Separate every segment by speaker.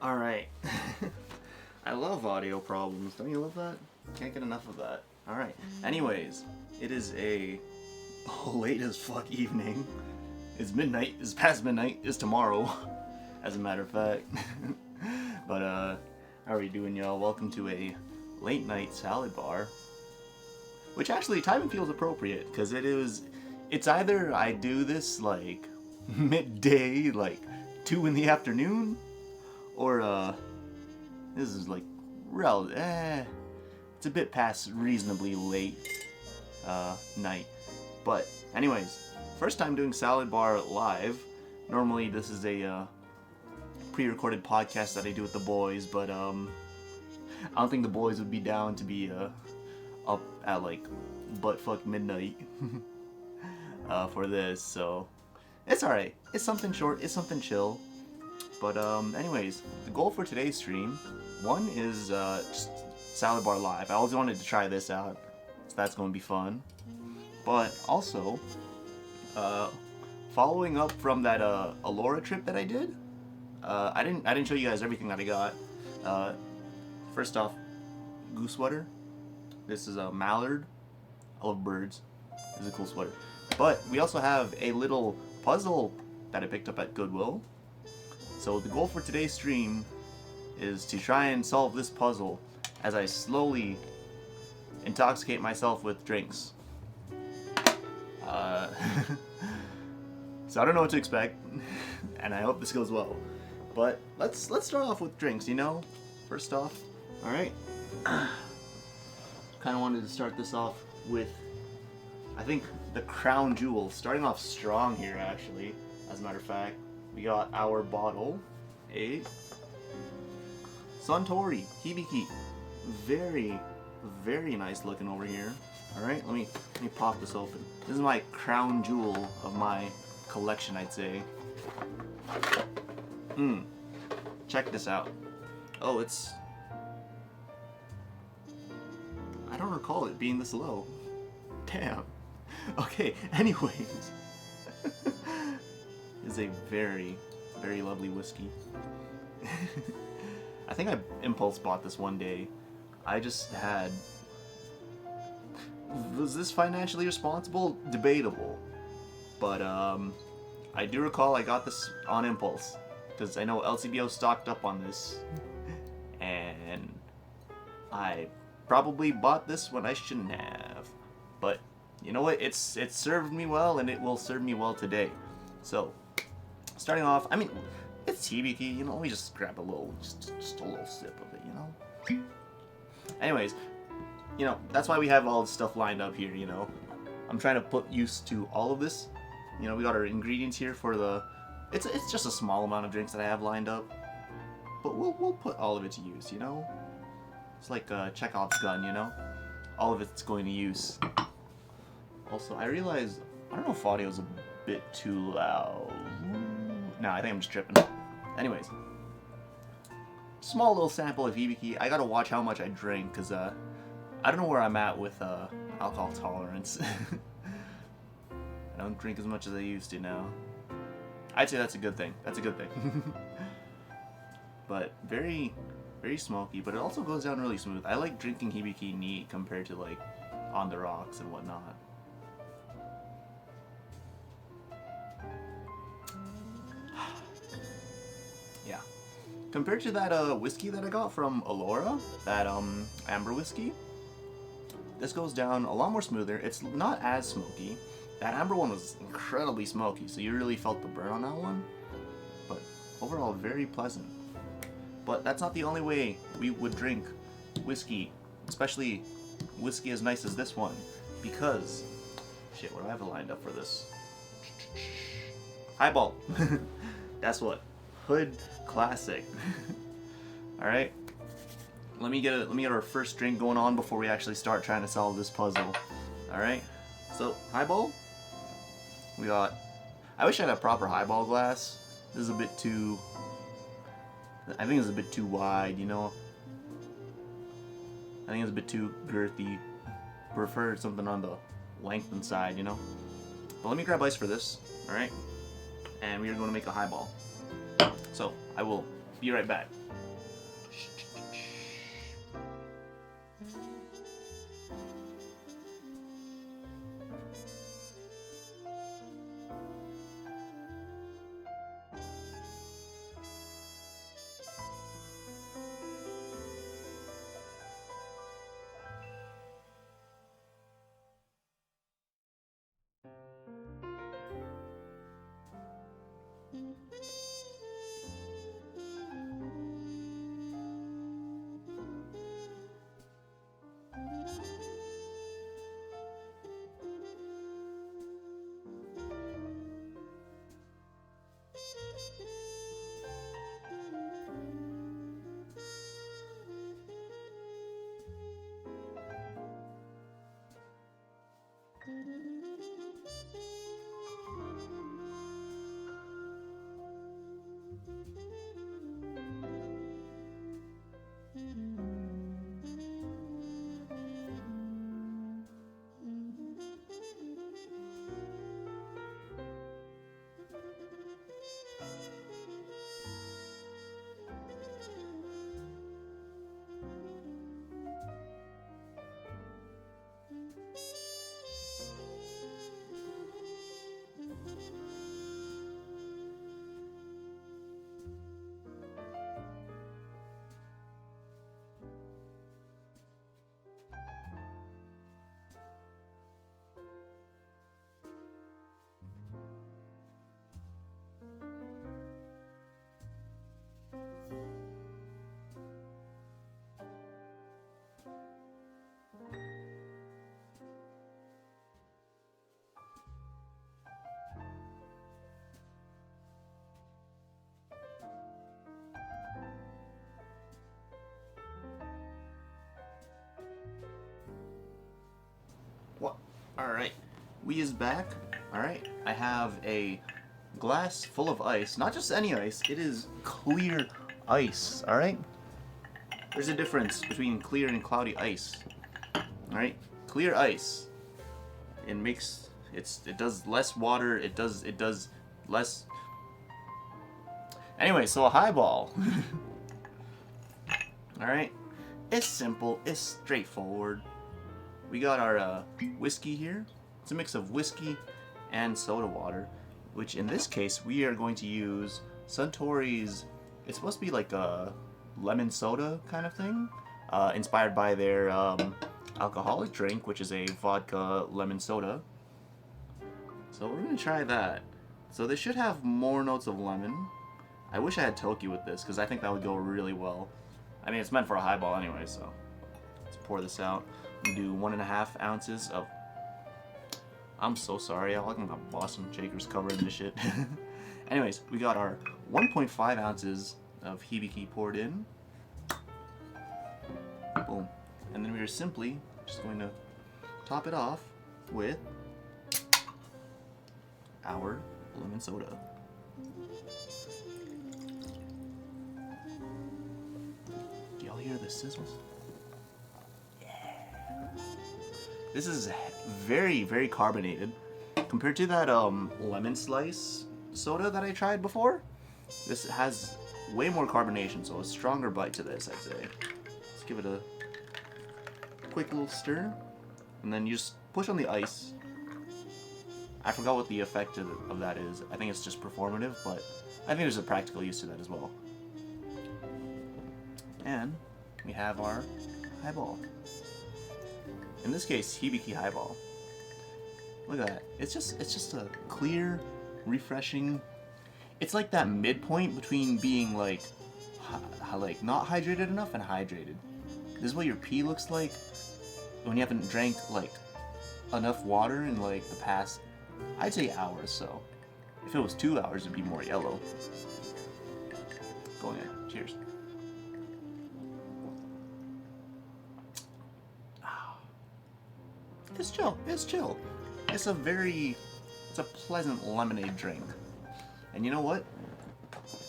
Speaker 1: Alright. I love audio problems. Don't you love that? Can't get enough of that. Alright. Anyways, it is a late as fuck evening. It's midnight. It's past midnight. It's tomorrow, as a matter of fact. But, how are you doing, y'all? Welcome to a late night salad bar. Which actually, timing feels appropriate, because it's either I do this, like, midday, like, 2 in the afternoon, or, this is, like, it's a bit past reasonably late, night. But, anyways, first time doing Salad Bar live. Normally, this is a, pre-recorded podcast that I do with the boys, but, I don't think the boys would be down to be, up at, like, buttfuck midnight, for this, so it's alright. It's something short, it's something chill. But, anyways, the goal for today's stream, one is, just Salad Bar Live. I always wanted to try this out, so that's going to be fun. But, also, following up from that, Alora trip that I did, I didn't show you guys everything that I got. First off, goose sweater. This is a mallard. I love birds. This is a cool sweater. But we also have a little puzzle that I picked up at Goodwill. So the goal for today's stream is to try and solve this puzzle as I slowly intoxicate myself with drinks. So I don't know what to expect, and I hope this goes well. But let's start off with drinks, you know? First off, all right. Kind of wanted to start this off with, I think, the crown jewel. Starting off strong here, actually. As a matter of fact, we got our bottle, a Suntory Hibiki. Very, very nice looking over here. All right, let me pop this open. This is my crown jewel of my collection, I'd say. Check this out. Oh, it's... I don't recall it being this low. Damn. Okay, anyways. It's a very, very lovely whiskey. I think I impulse bought this one day. I just had... Was this financially responsible? Debatable. But, I do recall I got this on impulse. Because I know LCBO stocked up on this. And I probably bought this when I shouldn't have. But, you know what? It's served me well, and it will serve me well today. So, starting off, I mean, it's Hibiki, you know, let me just grab a little, just a little sip of it, you know? Anyways, you know, that's why we have all this stuff lined up here, you know? I'm trying to put use to all of this. You know, we got our ingredients here for the... It's just a small amount of drinks that I have lined up. But we'll put all of it to use, you know? It's like Chekhov's gun, you know? All of it's going to use. Also, I realize, I don't know if audio's a bit too loud. No, I think I'm just tripping. Anyways. Small little sample of Hibiki. I gotta watch how much I drink, because, I don't know where I'm at with, alcohol tolerance. I don't drink as much as I used to now. I'd say that's a good thing. That's a good thing. But very, very smoky, but it also goes down really smooth. I like drinking Hibiki neat compared to, like, on the rocks and whatnot. Yeah. Compared to that whiskey that I got from Alora, that amber whiskey, this goes down a lot more smoother. It's not as smoky. That amber one was incredibly smoky, so you really felt the burn on that one. But overall, very pleasant. But that's not the only way we would drink whiskey, especially whiskey as nice as this one, because, shit, what do I have lined up for this? Highball. That's what. Hood Classic. All right. Let me get our first drink going on before we actually start trying to solve this puzzle. All right. So highball. We got. I wish I had a proper highball glass. This is a bit too. I think it's a bit too wide, you know. I think it's a bit too girthy. Prefer something on the lengthened side, you know. But let me grab ice for this. All right. And we are going to make a highball. So I will be right back. What? Alright. We is back. Alright. I have a glass full of ice. Not just any ice, it is clear ice. Alright? There's a difference between clear and cloudy ice. Alright? Clear ice. It does less water, it does less. Anyway, so a highball. Alright? It's simple, it's straightforward. We got our whiskey here. It's a mix of whiskey and soda water, which in this case we are going to use Suntory's. It's supposed to be like a lemon soda kind of thing, inspired by their alcoholic drink, which is a vodka lemon soda. So we're gonna try that. So they should have more notes of lemon. I wish I had Toki with this because I think that would go really well. I mean, it's meant for a highball anyway, so let's pour this out. I'm gonna do 1.5 ounces of. I'm so sorry, I like my Boston Shakers covering this shit. Anyways, we got our 1.5 ounces of Hibiki poured in. Boom. And then we are simply just going to top it off with our lemon soda. Do y'all hear the sizzles? This is very, very carbonated. Compared to that lemon slice soda that I tried before, this has way more carbonation, so a stronger bite to this, I'd say. Let's give it a quick little stir, and then you just push on the ice. I forgot what the effect of that is. I think it's just performative, but I think there's a practical use to that as well. And we have our highball. In this case, Hibiki highball. Look at that. It's just a clear, refreshing. It's like that midpoint between being like not hydrated enough and hydrated. This is what your pee looks like when you haven't drank like enough water in like the past, I'd say hours. So if it was 2 hours, it'd be more yellow. Go ahead. Cheers. It's chill. It's chill. It's a pleasant lemonade drink. And you know what?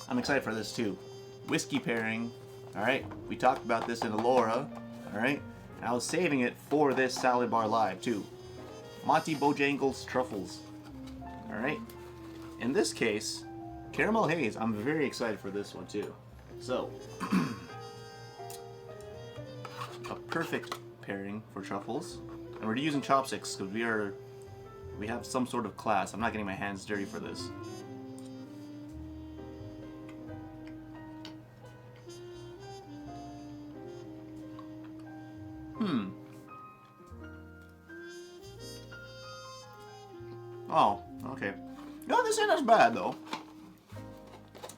Speaker 1: I'm excited for this too. Whiskey pairing. Alright? We talked about this in Alora. Alright? And I was saving it for this Salad Bar Live too. Monty Bojangles Truffles. Alright? In this case, Caramel haze. I'm very excited for this one too. So, a perfect pairing for truffles, and we're using chopsticks because we have some sort of class. I'm not getting my hands dirty for this. Oh, okay. No, this ain't as bad though.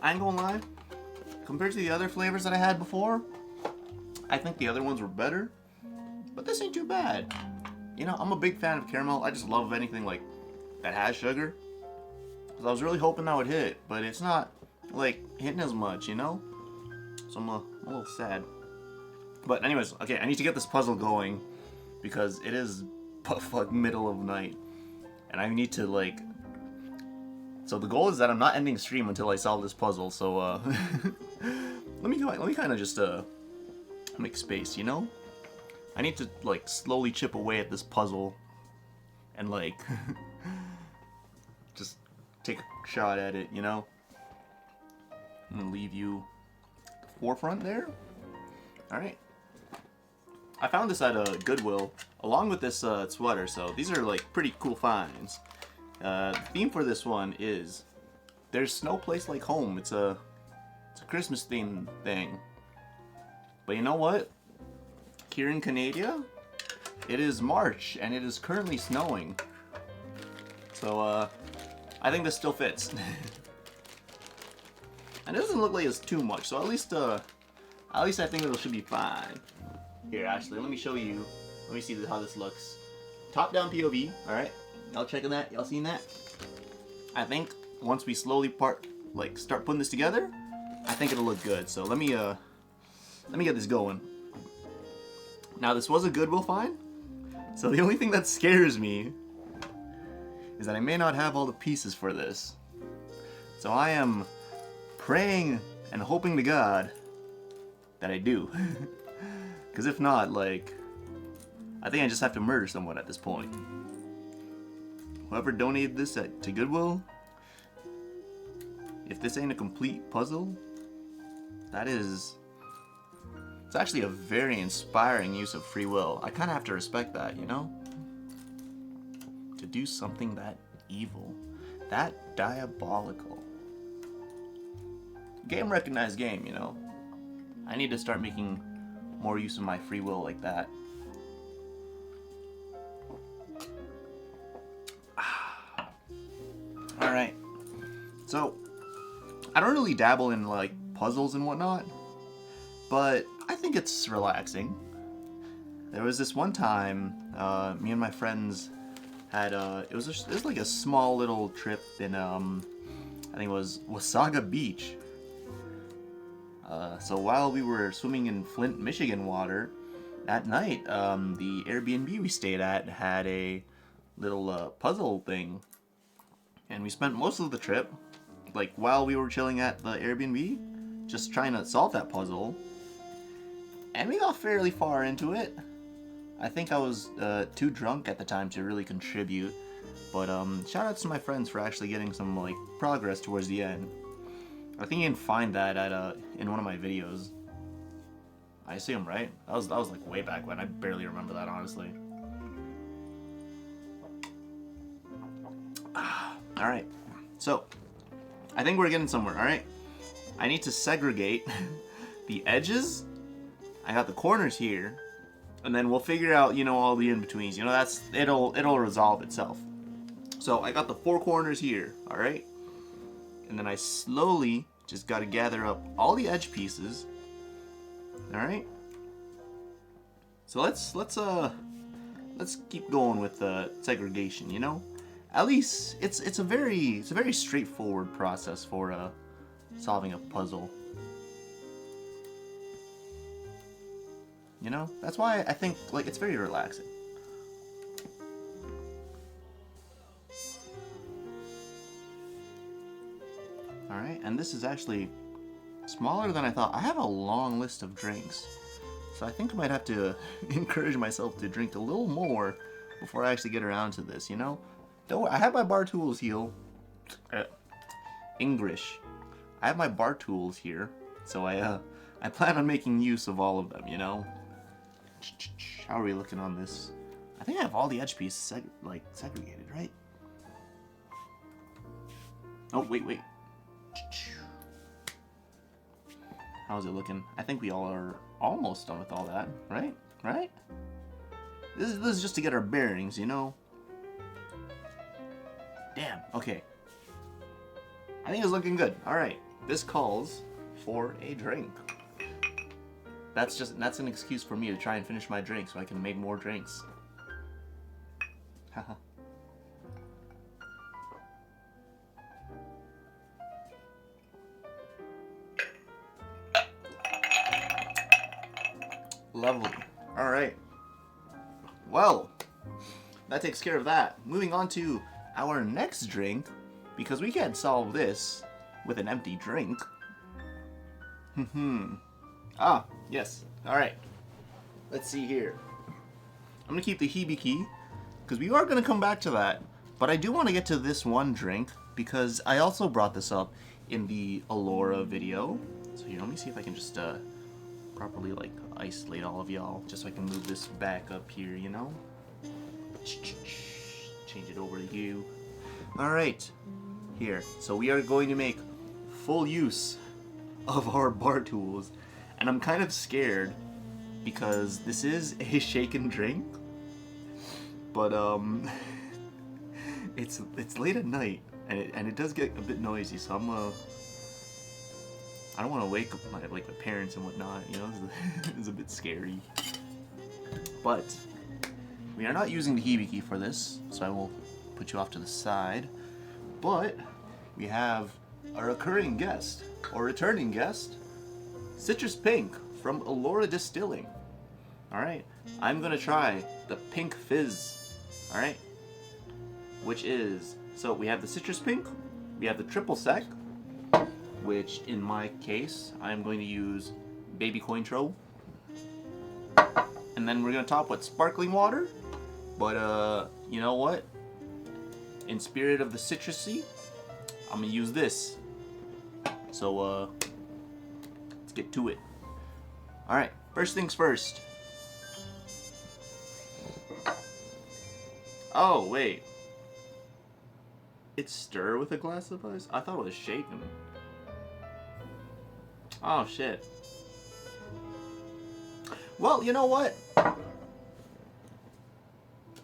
Speaker 1: I ain't gonna lie. Compared to the other flavors that I had before, I think the other ones were better. But this ain't too bad. You know, I'm a big fan of caramel. I just love anything like that has sugar. Cause I was really hoping that would hit, but it's not like hitting as much, you know? So I'm a little sad. But anyways, okay, I need to get this puzzle going because it is fuck middle of night. And I need to like... So the goal is that I'm not ending stream until I solve this puzzle, so let me kind of just make space, you know? I need to like slowly chip away at this puzzle and like just take a shot at it, you know? I'm gonna leave you at the forefront there. Alright. I found this at Goodwill along with this sweater, so these are like pretty cool finds. The theme for this one is there's no place like home. It's a Christmas themed thing. But you know what? Here in Canada, it is March and it is currently snowing. So I think this still fits. And it doesn't look like it's too much, so at least I think it should be fine. Here, actually, let me show you. Let me see how this looks. Top-down POV, alright? Y'all checking that? Y'all seen that? I think once we slowly start putting this together, I think it'll look good. So let me get this going. Now, this was a Goodwill find, so the only thing that scares me is that I may not have all the pieces for this. So I am praying and hoping to God that I do. Because if not, like, I think I just have to murder someone at this point. Whoever donated this to Goodwill, if this ain't a complete puzzle, it's actually a very inspiring use of free will. I kind of have to respect that, you know? To do something that evil, that diabolical. Game recognized game, you know? I need to start making more use of my free will like that. Alright. So, I don't really dabble in like puzzles and whatnot, but I think it's relaxing. There was this one time, me and my friends had it was like a small little trip in I think it was Wasaga Beach. So while we were swimming in Flint, Michigan water, at night, the Airbnb we stayed at had a little puzzle thing. And we spent most of the trip, like while we were chilling at the Airbnb, just trying to solve that puzzle. And we got fairly far into it. I think I was too drunk at the time to really contribute. But shout outs to my friends for actually getting some like progress towards the end. I think you can find that at in one of my videos. I assume, right? That was like way back when. I barely remember that, honestly. Alright, so I think we're getting somewhere, alright? I need to segregate the edges. I got the corners here, and then we'll figure out, you know, all the in-betweens. You know, it'll resolve itself. So I got the four corners here, alright? And then I slowly just gotta gather up all the edge pieces. Alright? So let's keep going with the segregation, you know? At least it's a very straightforward process for solving a puzzle. You know? That's why I think like it's very relaxing. Alright, and this is actually smaller than I thought. I have a long list of drinks, so I think I might have to encourage myself to drink a little more before I actually get around to this, you know? Don't worry, I have my bar tools here. English. I have my bar tools here, so I plan on making use of all of them, you know? How are we looking on this? I think I have all the edge pieces segregated, right? Oh, wait. How's it looking? I think we all are almost done with all that, right? Right? This is just to get our bearings, you know? Damn, okay. I think it's looking good. Alright. This calls for a drink. That's an excuse for me to try and finish my drink so I can make more drinks. Haha. Lovely. Alright. Well, that takes care of that. Moving on to our next drink, because we can't solve this with an empty drink. Ah, yes. Alright. Let's see here. I'm gonna keep the Hibiki, because we are gonna come back to that. But I do want to get to this one drink, because I also brought this up in the Allura video. So here, let me see if I can just properly like isolate all of y'all, just so I can move this back up here, you know? Change it over to you. Alright, here. So we are going to make full use of our bar tools, and I'm kind of scared because this is a shaken drink, but it's late at night, and it does get a bit noisy, so I don't want to wake up my parents and whatnot, you know. It's a bit scary. But we are not using the Hibiki for this, so I will put you off to the side. But we have a recurring guest, or returning guest, Citrus Pink from Allura Distilling. Alright, I'm gonna try the Pink Fizz. Alright? Which is, so we have the Citrus Pink, we have the Triple Sec, which in my case, I'm going to use Baby Cointreau. And then we're gonna top with sparkling water. But you know what? In spirit of the citrusy, I'm gonna use this. So let's get to it. Alright, first things first. Oh, wait. It's stir with a glass of ice? I thought it was shaken. Oh, shit. Well, you know what? I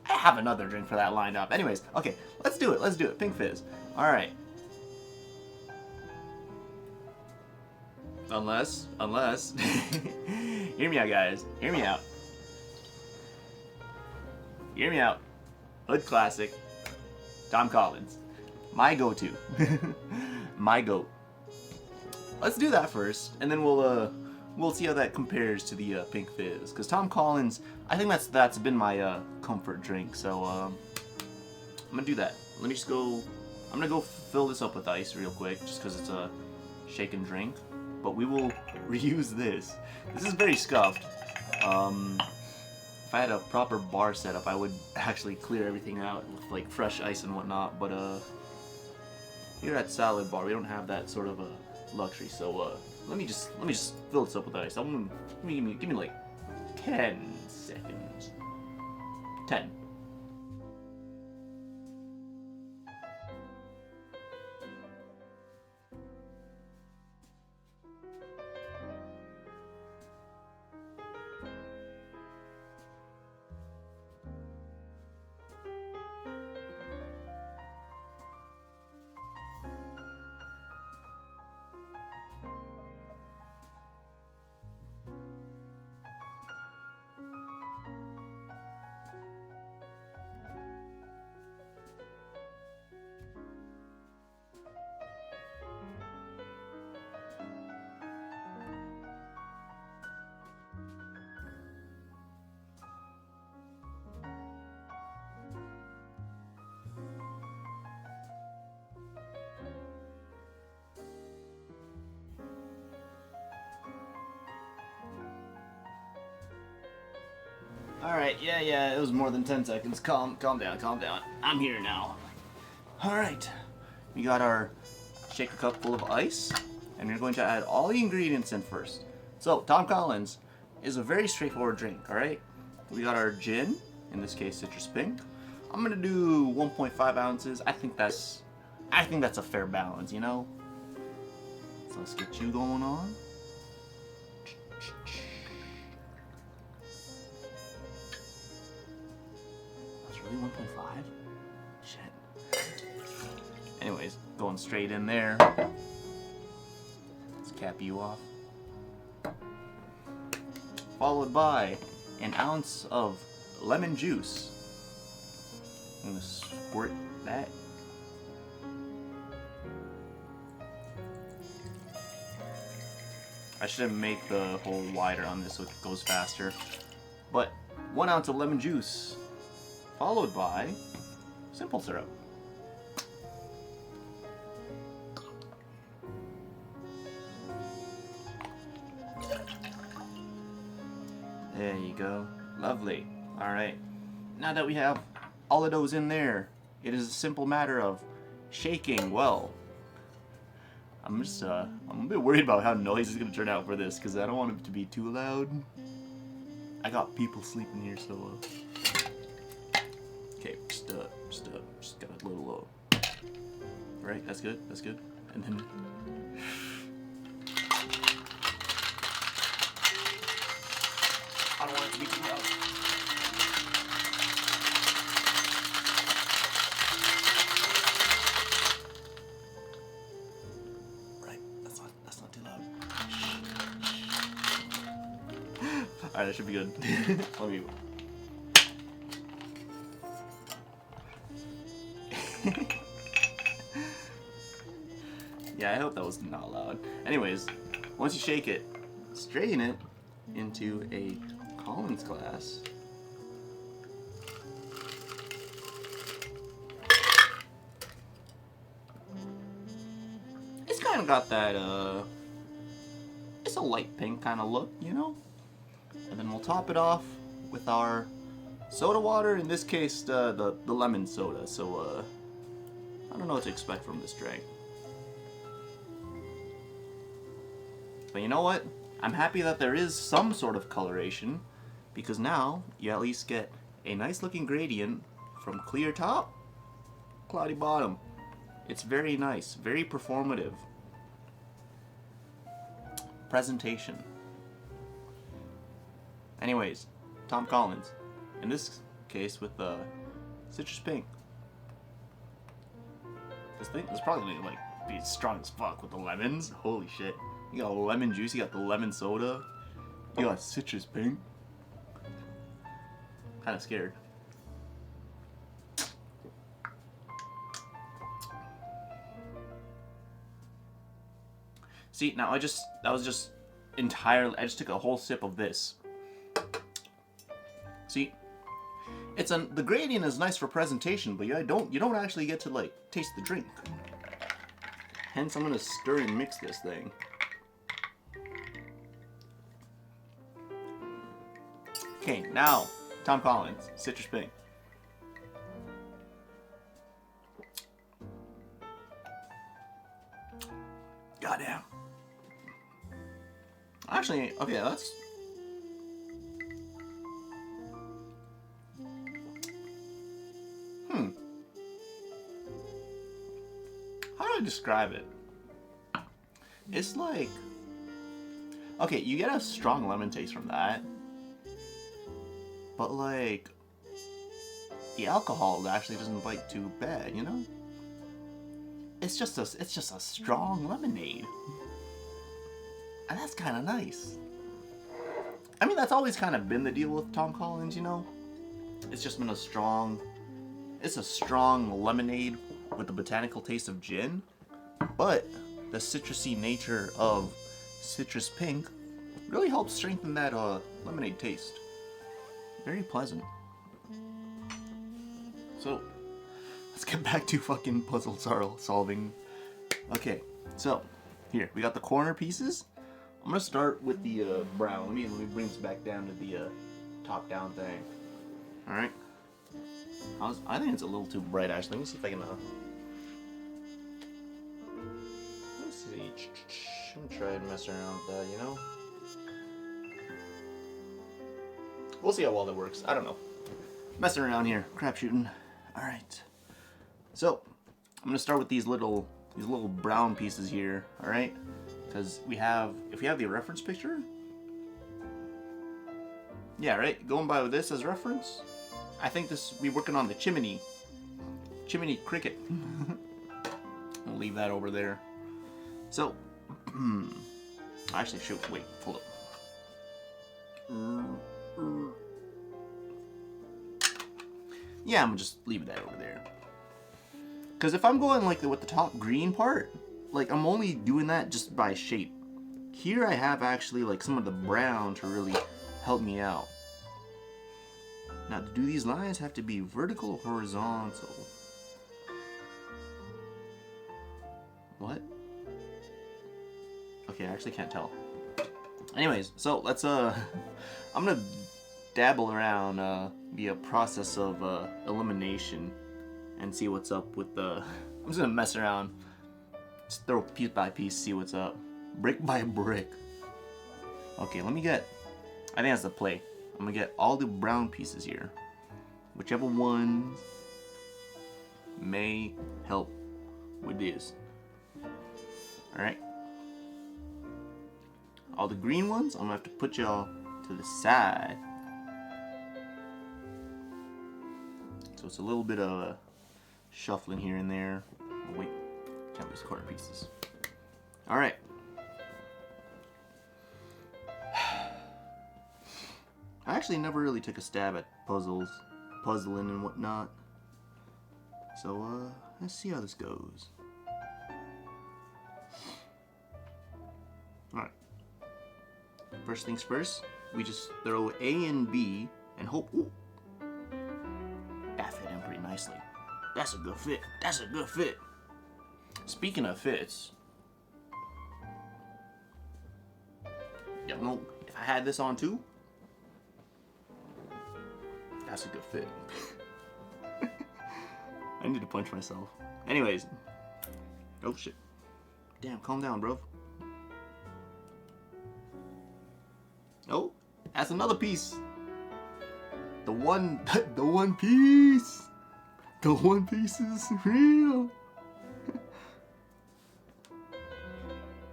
Speaker 1: have another drink for that lined up. Anyways, okay, let's do it. Pink Fizz. Alright. Unless... Hear me out, guys. Hear me out. Hood classic. Tom Collins. My go-to. My goat. Let's do that first, and then we'll see how that compares to the Pink Fizz. Because Tom Collins, I think that's been my comfort drink. So I'm gonna do that. Let me just go. I'm gonna go fill this up with ice real quick, just because it's a shaken drink. But we will reuse this. This is very scuffed. If I had a proper bar setup, I would actually clear everything out with like fresh ice and whatnot. But here at Salad Bar, we don't have that sort of a luxury. So let me just fill this up with ice. Give me like 10 seconds. 10. Alright, yeah, it was more than 10 seconds. Calm down. I'm here now. Alright, we got our shaker cup full of ice. and you're going to add all the ingredients in first. So, Tom Collins is a very straightforward drink, alright? We got our gin, in this case Citrus Pink. I'm gonna do 1.5 ounces. I think that's a fair balance, you know? So let's get you going on. That's really 1.5? Shit. Anyways, going straight in there. Let's cap you off. Followed by an ounce of lemon juice. I'm gonna squirt that. I should make the hole wider on this so it goes faster. But 1 ounce of lemon juice, followed by simple syrup. There you go. Lovely. Alright. Now that we have all of those in there, it is a simple matter of shaking well. I'm a bit worried about how noisy is going to turn out for this, because I don't want it to be too loud. I got people sleeping here, so okay, just got a little low. Right, that's good, and then I don't want it to be too loud. Right, that's not too loud. Alright, that should be good. Let me... Yeah, I hope that was not loud. Anyways, once you shake it, strain it into a Collins glass. It's kind of got that, it's a light pink kind of look, you know? And then we'll top it off with our soda water, in this case, the lemon soda. So, I don't know what to expect from this drink. But you know what? I'm happy that there is some sort of coloration, because now you at least get a nice looking gradient from clear top, cloudy bottom. It's very nice, very performative. Presentation. Anyways, Tom Collins. In this case with Citrus Pink. This thing is probably gonna like be strong as fuck with the lemons. Holy shit. You got lemon juice, you got the lemon soda, you got Citrus Pink. Kinda scared. See, now I just took a whole sip of this. See, the gradient is nice for presentation, but you don't actually get to like taste the drink. Hence, I'm gonna stir and mix this thing. Okay, now Tom Collins, Citrus Pink. Goddamn. Actually, okay, let's. How do I describe it? It's like, okay, you get a strong lemon taste from that, but like, the alcohol actually doesn't bite too bad, you know? It's just a strong lemonade. And that's kind of nice. I mean, that's always kind of been the deal with Tom Collins, you know? It's just been a strong lemonade with the botanical taste of gin, but the citrusy nature of Citrus Pink really helps strengthen that lemonade taste. Very pleasant. So, let's get back to fucking puzzle solving. Okay, so here we got the corner pieces. I'm gonna start with the brown. Let me bring this back down to the top-down thing. All right. I think it's a little too bright, actually. Let me see if I can. Let's see. try and mess around with that, you know? We'll see how well that works. I don't know. Messing around here, crap shooting. All right. So I'm gonna start with these little brown pieces here. All right, because if we have the reference picture. Yeah, right. Going by with this as reference, I think this we working on the chimney cricket. I'll leave that over there. So, actually, shoot. Wait, hold up. Yeah, I'm gonna just leave that over there. Because if I'm going like with the top green part, like I'm only doing that just by shape. Here I have actually like some of the brown to really help me out. Now, do these lines have to be vertical or horizontal? What? Okay, I actually can't tell. Anyways, so let's I'm gonna dabble around via process of elimination and see what's up with the. I'm just gonna mess around, just throw piece by piece, see what's up, brick by brick. Okay, let me get. I think that's the play. I'm gonna get all the brown pieces here, whichever ones may help with this. All right. All the green ones, I'm gonna have to put y'all to the side. So it's a little bit of shuffling here and there. Oh, wait, can't lose corner pieces. All right. I actually never really took a stab at puzzling and whatnot. So let's see how this goes. All right. First things first, we just throw A and B and hope. Ooh, that fit in pretty nicely. That's a good fit. That's a good fit. Speaking of fits, you know, if I had this on too, that's a good fit. I need to punch myself. Anyways, oh shit. Damn, calm down, bro. Oh, that's another piece. The one piece. The one piece is real.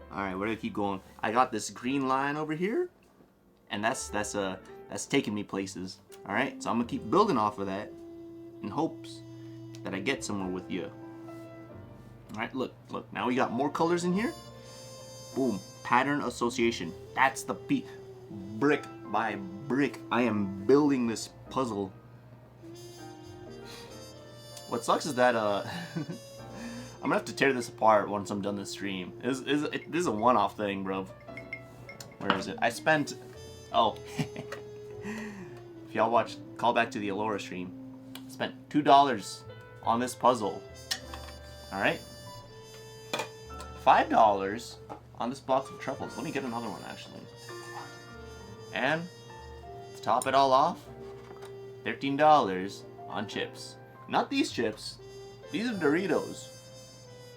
Speaker 1: All right, where do I keep going? I got this green line over here, and that's taking me places. All right, so I'm gonna keep building off of that, in hopes that I get somewhere with you. All right, look. Now we got more colors in here. Boom, pattern association. That's the piece. Brick by brick, I am building this puzzle. What sucks is that I'm gonna have to tear this apart once I'm done this stream. This is a one-off thing, bro. Where is it? I spent. Oh, if y'all watch, call back to the Alora stream. I spent $2 on this puzzle. All right, $5 on this box of truffles. Let me get another one actually. And to top it all off, $13 on chips. Not these chips. These are Doritos.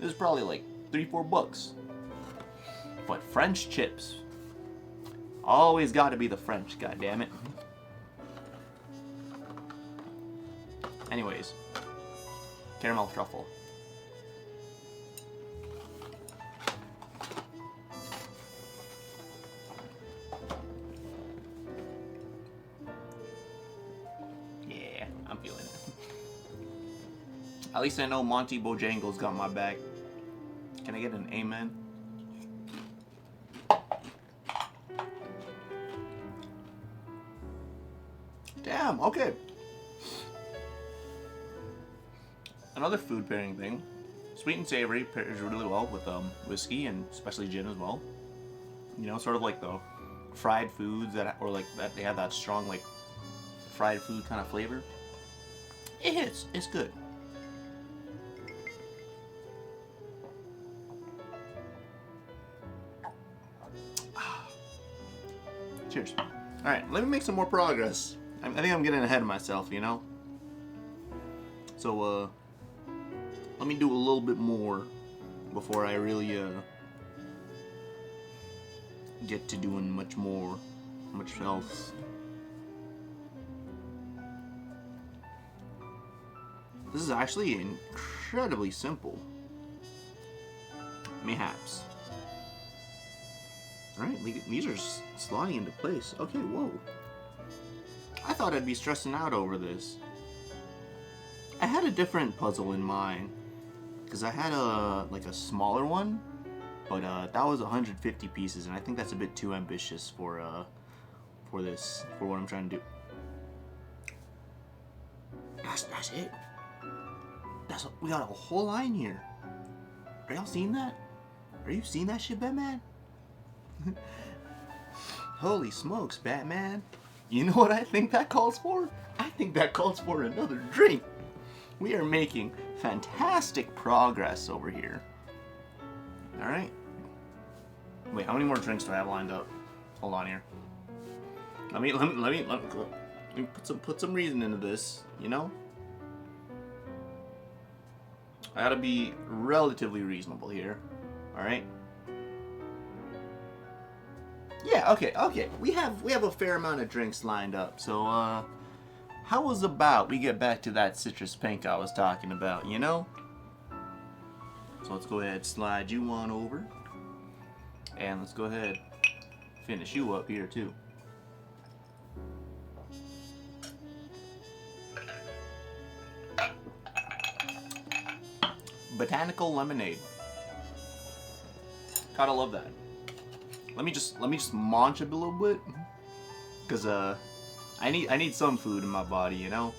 Speaker 1: This is probably like $3-4. But French chips. Always got to be the French, goddammit. Anyways, caramel truffle. I'm feeling it. At least I know Monty Bojangles got my back. Can I get an amen? Damn, okay. Another food pairing thing. Sweet and savory pairs really well with whiskey and especially gin as well. You know, sort of like the fried foods that, or like that they have that strong like fried food kind of flavor. It hits. It's good. Cheers. Alright, let me make some more progress. I think I'm getting ahead of myself, you know? So, let me do a little bit more before I really, get to doing much else. This is actually incredibly simple. Mayhaps. Alright, these are sliding into place. Okay, whoa. I thought I'd be stressing out over this. I had a different puzzle in mind. Because I had a smaller one. But that was 150 pieces, and I think that's a bit too ambitious for what I'm trying to do. That's it. We got a whole line here. Are y'all seeing that? Are you seeing that shit, Batman? Holy smokes, Batman. You know what I think that calls for? I think that calls for another drink. We are making fantastic progress over here. Alright. Wait, how many more drinks do I have lined up? Hold on here. Let me put some reason into this, you know? I gotta be relatively reasonable here. Alright? Yeah, okay. We have a fair amount of drinks lined up, so how was about we get back to that citrus pink I was talking about, you know? So let's go ahead, slide you on over. And let's go ahead, finish you up here too. Botanical lemonade. Gotta love that. Let me just munch a little bit, cause I need some food in my body, you know.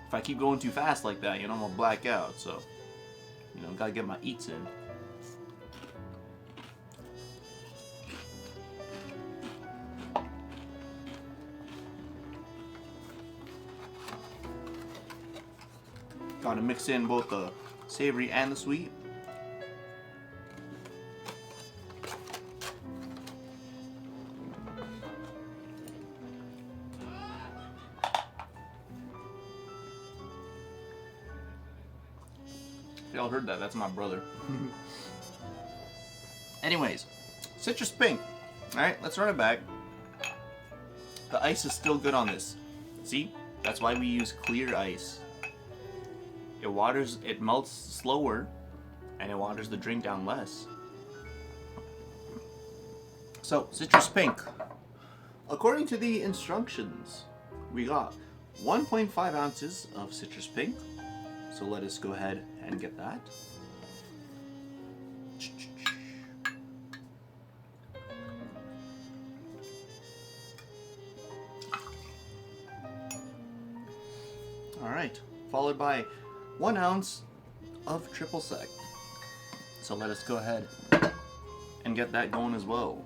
Speaker 1: If I keep going too fast like that, you know, I'm gonna black out. So, you know, gotta get my eats in. Gotta mix in both the savory and the sweet. Y'all heard that? That's my brother. Anyways, citrus pink. Alright, let's run it back. The ice is still good on this. See? That's why we use clear ice. It melts slower, and it waters the drink down less. So, citrus pink. According to the instructions, we got 1.5 ounces of citrus pink. So let us go ahead and get that. Alright, followed by 1 ounce of triple sec. So let us go ahead and get that going as well.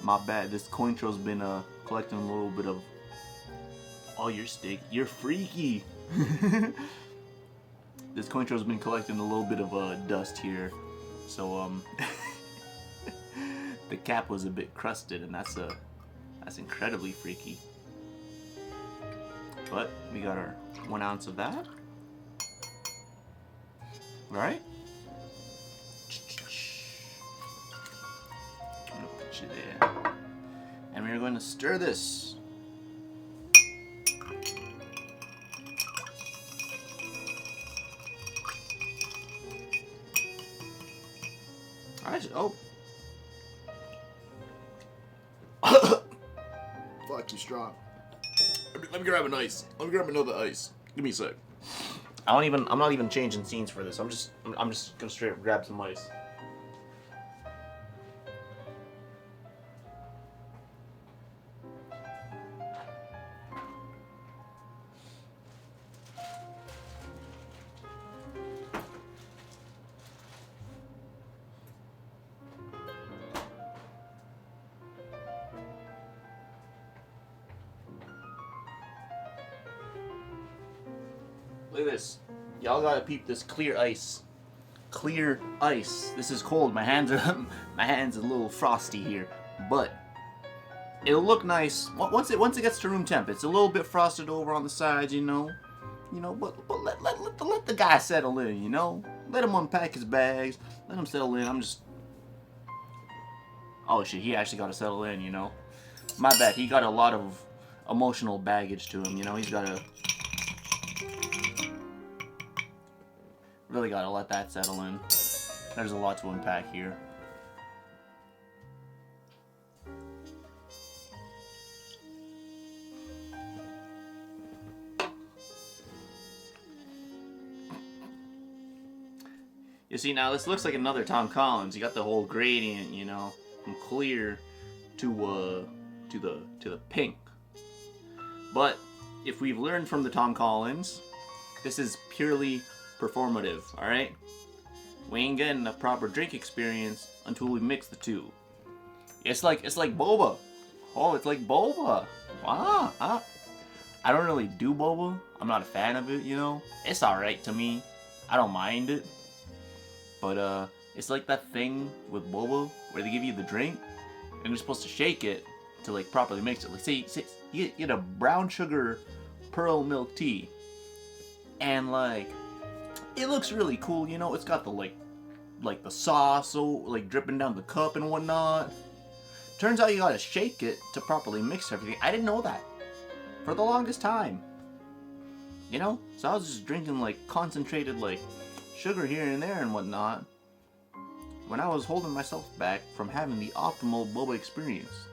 Speaker 1: My bad, this Cointro's been collecting a little bit of... Oh, you're steak. You're freaky! This Cointro's been collecting a little bit of dust here. So, the cap was a bit crusted, and that's incredibly freaky. But we got our 1 ounce of that. Alright. I'm gonna put you there. And we're going to stir this. Alright, oh. Fuck, too strong. Let me grab an ice. Let me grab another ice. Give me a sec. I'm not even changing scenes for this. I'm just gonna straight up grab some ice. Look at this. Y'all gotta peep this clear ice. Clear ice. This is cold. My hands are a little frosty here, but it'll look nice once it gets to room temp. It's a little bit frosted over on the sides, you know. you know, but let the guy settle in, you know? Let him unpack his bags, let him settle in. I'm just... Oh shit, he actually got to settle in, you know? My bad, he got a lot of emotional baggage to him, you know? He's got to... Really got to let that settle in. There's a lot to unpack here. You see, now this looks like another Tom Collins. You got the whole gradient, you know, from clear to the pink. But if we've learned from the Tom Collins, this is purely performative, all right? We ain't getting a proper drink experience until we mix the two. It's like boba. Oh, it's like boba. Wow. I don't really do boba. I'm not a fan of it, you know. It's all right to me. I don't mind it. But it's like that thing with boba where they give you the drink and you're supposed to shake it to like properly mix it. Like say you get a brown sugar pearl milk tea, and like it looks really cool, you know. It's got the like the sauce so like dripping down the cup and whatnot. Turns out you gotta shake it to properly mix everything. I didn't know that for the longest time, you know. So I was just drinking like concentrated like sugar here and there and whatnot when I was holding myself back from having the optimal boba experience.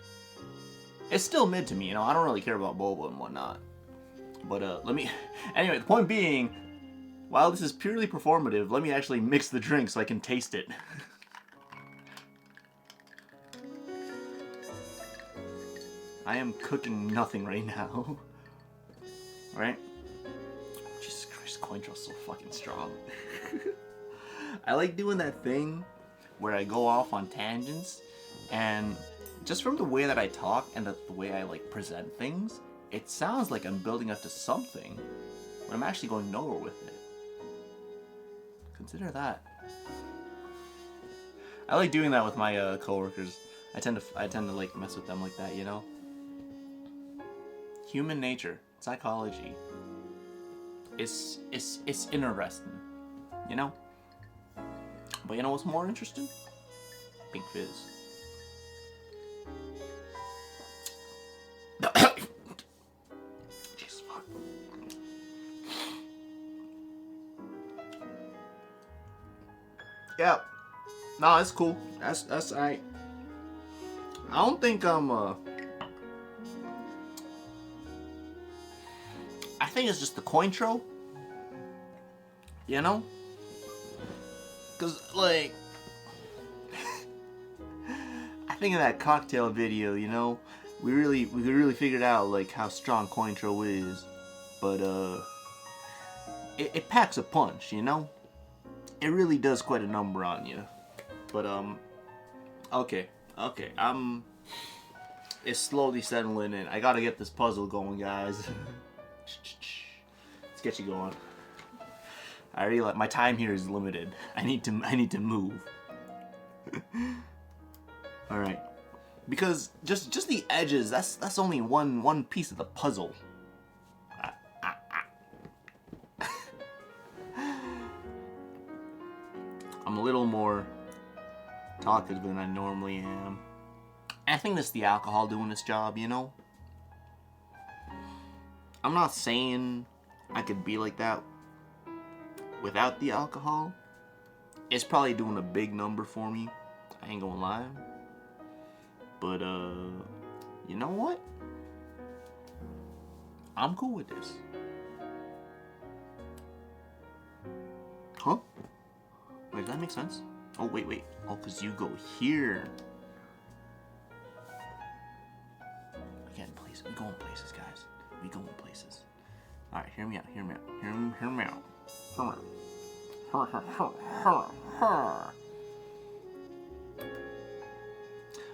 Speaker 1: It's still mid to me, you know. I don't really care about boba and whatnot. But anyway, the point being, while this is purely performative, let me actually mix the drink so I can taste it. I am cooking nothing right now. Right? Jesus Christ, Cointrill's so fucking strong. I like doing that thing where I go off on tangents, and just from the way that I talk and the way I like present things, it sounds like I'm building up to something, but I'm actually going nowhere with it. Consider that. I like doing that with my coworkers. I tend to like mess with them like that, you know. Human nature, psychology. It's interesting, you know. But you know what's more interesting? Pink Fizz. Jesus fuck. Yeah. No, it's cool. That's alright. I don't think I think it's just the Cointreau. You know? Cause like I think in that cocktail video, you know, we really figured out like how strong Cointreau is. But it packs a punch, you know? It really does quite a number on you. But okay. It's slowly settling in. I gotta get this puzzle going, guys. Let's get you going. I realize my time here is limited. I need to move. All right, because just the edges. That's only one piece of the puzzle. I'm a little more talkative than I normally am. I think that's the alcohol doing its job, you know? I'm not saying I could be like that without the alcohol. It's probably doing a big number for me. I ain't gonna lie. But, you know what? I'm cool with this. Huh? Wait, does that make sense? Oh, wait. Oh, because you go here. Again, please. We go in places, guys. We go in places. Alright, hear me out. Hear me out.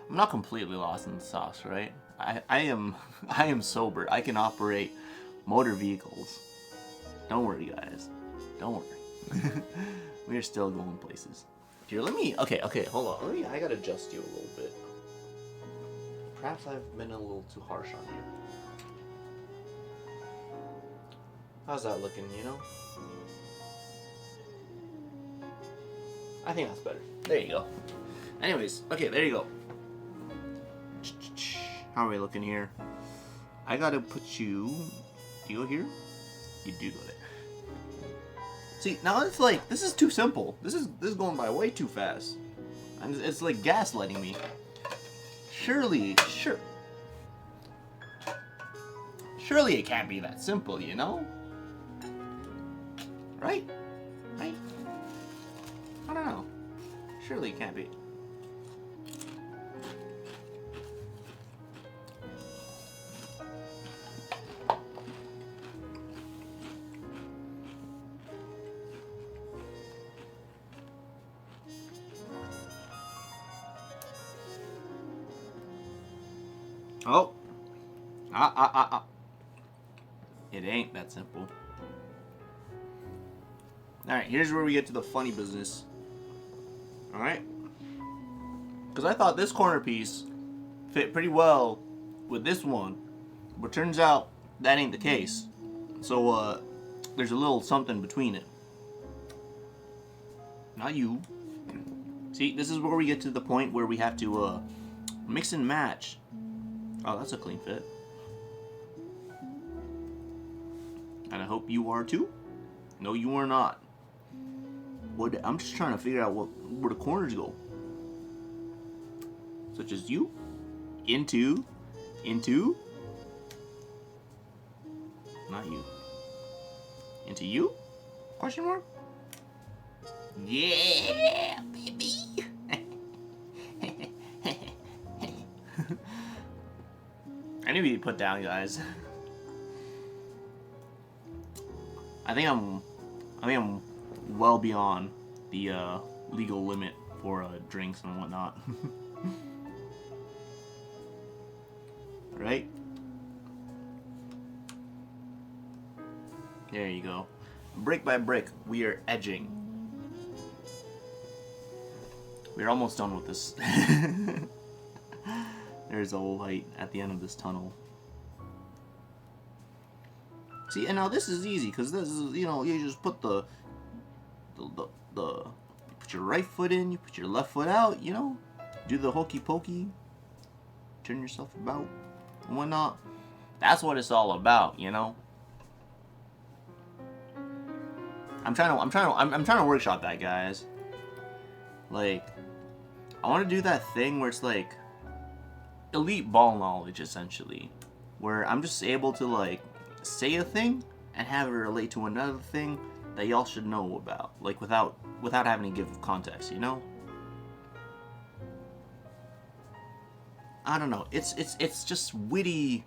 Speaker 1: I'm not completely lost in the sauce, right? I am sober. I can operate motor vehicles. Don't worry, guys. Don't worry. We are still going places. Here, okay, hold on. I gotta adjust you a little bit. Perhaps I've been a little too harsh on you. How's that looking, you know? I think that's better. There you go. Anyways, okay, there you go. How are we looking here? I gotta put you... Do you go here? You do go there. See, now it's like, this is too simple. This is going by way too fast. And it's like gaslighting me. Surely it can't be that simple, you know? Right? Right? I don't know. Surely it can't be. Oh. It ain't that simple. Alright, here's where we get to the funny business. Alright? Because I thought this corner piece fit pretty well with this one. But turns out that ain't the case. So, there's a little something between it. Not you. See, this is where we get to the point where we have to, mix and match. Oh, that's a clean fit. And I hope you are too. No, you are not. I'm just trying to figure out where the corners go. Such as you, into, not you, into you? Question mark? Yeah, baby. I need to be put down, guys. I think I'm well beyond the legal limit for drinks and whatnot. Right? There you go. Brick by brick, we are edging. We're almost done with this. There's a light at the end of this tunnel. See, and now this is easy, because this is, you know, you just put you put your right foot in, you put your left foot out, you know, do the hokey pokey, turn yourself about and whatnot. That's what it's all about, you know. I'm trying to workshop that, guys. Like, I want to do that thing where it's like elite ball knowledge, essentially, where I'm just able to like say a thing and have it relate to another thing that y'all should know about, like without having to give context, you know. I don't know. It's just witty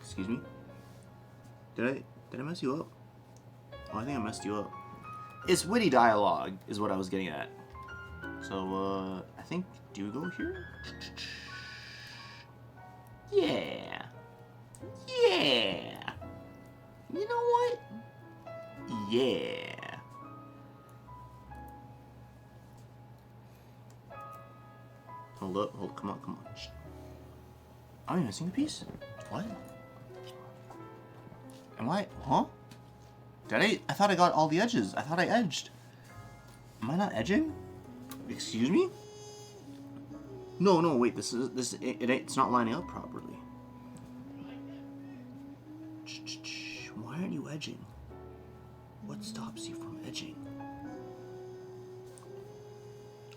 Speaker 1: Excuse me. Did I mess you up? Oh, I think I messed you up. It's witty dialogue is what I was getting at. So, I think, do you go here? Yeah. Yeah. You know what? Yeah. Hold up, come on. Shh. Are you missing a piece? What? Am I, huh? Did I thought I got all the edges. I thought I edged. Am I not edging? Excuse me? No, wait, it's not lining up properly. Why aren't you edging? What stops you from edging?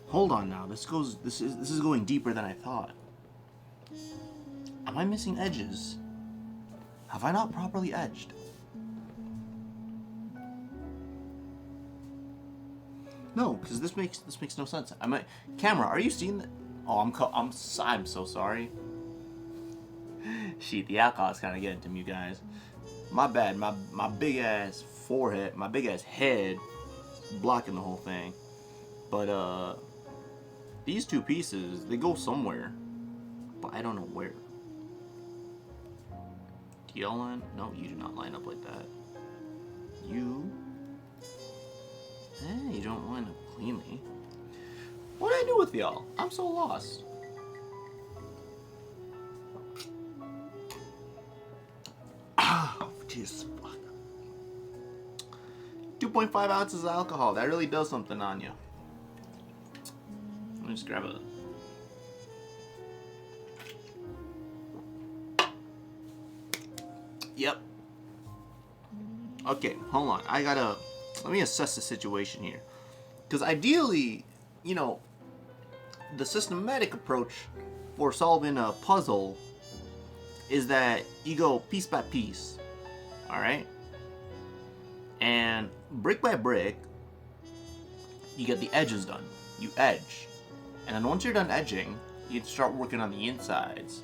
Speaker 1: Hold on now, this is going deeper than I thought. Am I missing edges? Have I not properly edged? No, because this makes no sense. Camera, are you seeing that? Oh, I'm so sorry. Shit, the alcohol's kind of getting to me, you guys. My bad. My big ass forehead, my big ass head, blocking the whole thing. But these two pieces, they go somewhere, but I don't know where. Do y'all line? No, you do not line up like that. You don't line up cleanly. What did I do with y'all? I'm so lost. Jesus fuck. 2.5 ounces of alcohol. That really does something on you. Let me just grab a. Yep. Okay, hold on. Let me assess the situation here. Because ideally, you know, the systematic approach for solving a puzzle is that you go piece by piece. Alright? And brick by brick, you get the edges done. You edge. And then once you're done edging, you start working on the insides.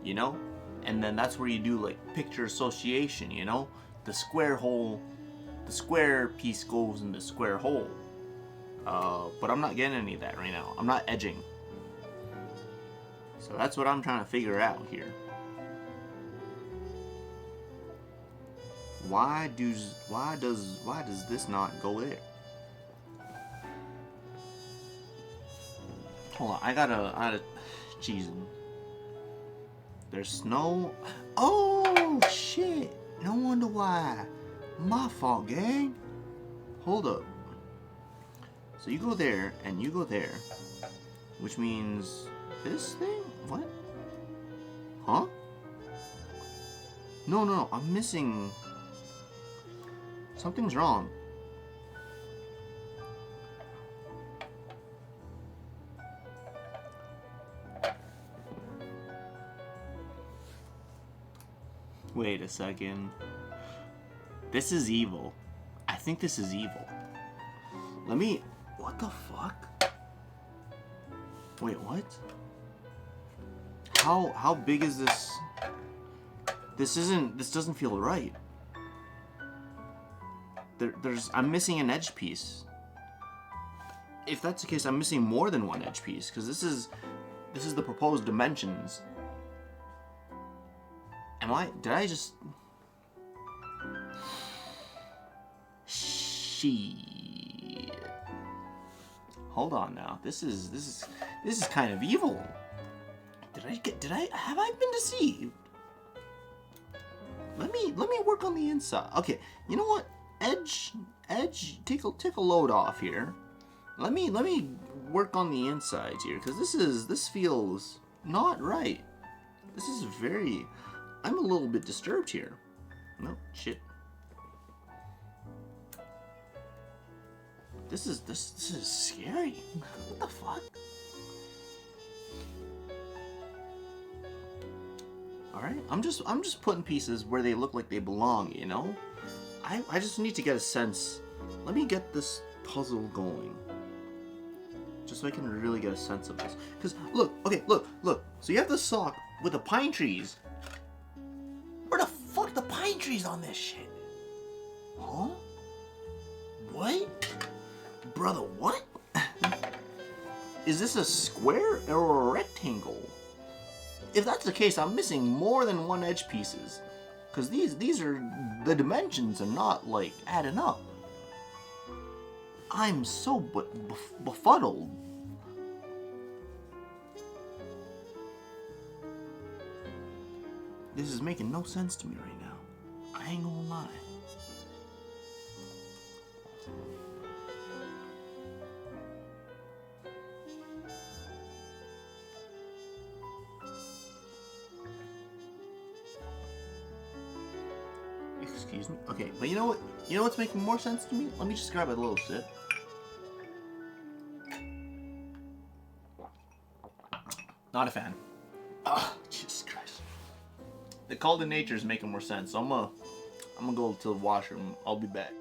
Speaker 1: You know? And then that's where you do like picture association, you know? The square piece goes in the square hole. But I'm not getting any of that right now. I'm not edging. So that's what I'm trying to figure out here. Why does this not go there? Hold on, I gotta jeez. There's snow. Oh shit! No wonder why. My fault, gang. Hold up. So you go there and you go there, which means this thing? What? Huh? No, I'm missing. Something's wrong. Wait a second. This is evil. I think this is evil. Let me... What the fuck? Wait, what? How big is this? This doesn't feel right. I'm missing an edge piece. If that's the case, I'm missing more than one edge piece, because this is the proposed dimensions. Did I just... Shit. Hold on now. This is kind of evil. Have I been deceived? Let me work on the inside. Okay, you know what? Edge, take a load off here. Let me work on the insides here, because this feels not right. This is very... I'm a little bit disturbed here. No, shit. This is scary. What the fuck? Alright, I'm just putting pieces where they look like they belong, you know? I just need to get a sense. Let me get this puzzle going. Just so I can really get a sense of this. Because, look. So you have the sock with the pine trees. Where the fuck the pine trees on this shit? Huh? What? Brother, what? Is this a square or a rectangle? If that's the case, I'm missing more than one edge pieces. Because these are... The dimensions are not, like, adding up. I'm so befuddled. This is making no sense to me right now. I ain't gonna lie. Excuse me? Okay, but you know what? You know what's making more sense to me? Let me just grab a little sip. Not a fan. Oh, Jesus Christ. The cold in nature is making more sense, so I'm gonna go to the washroom. I'll be back.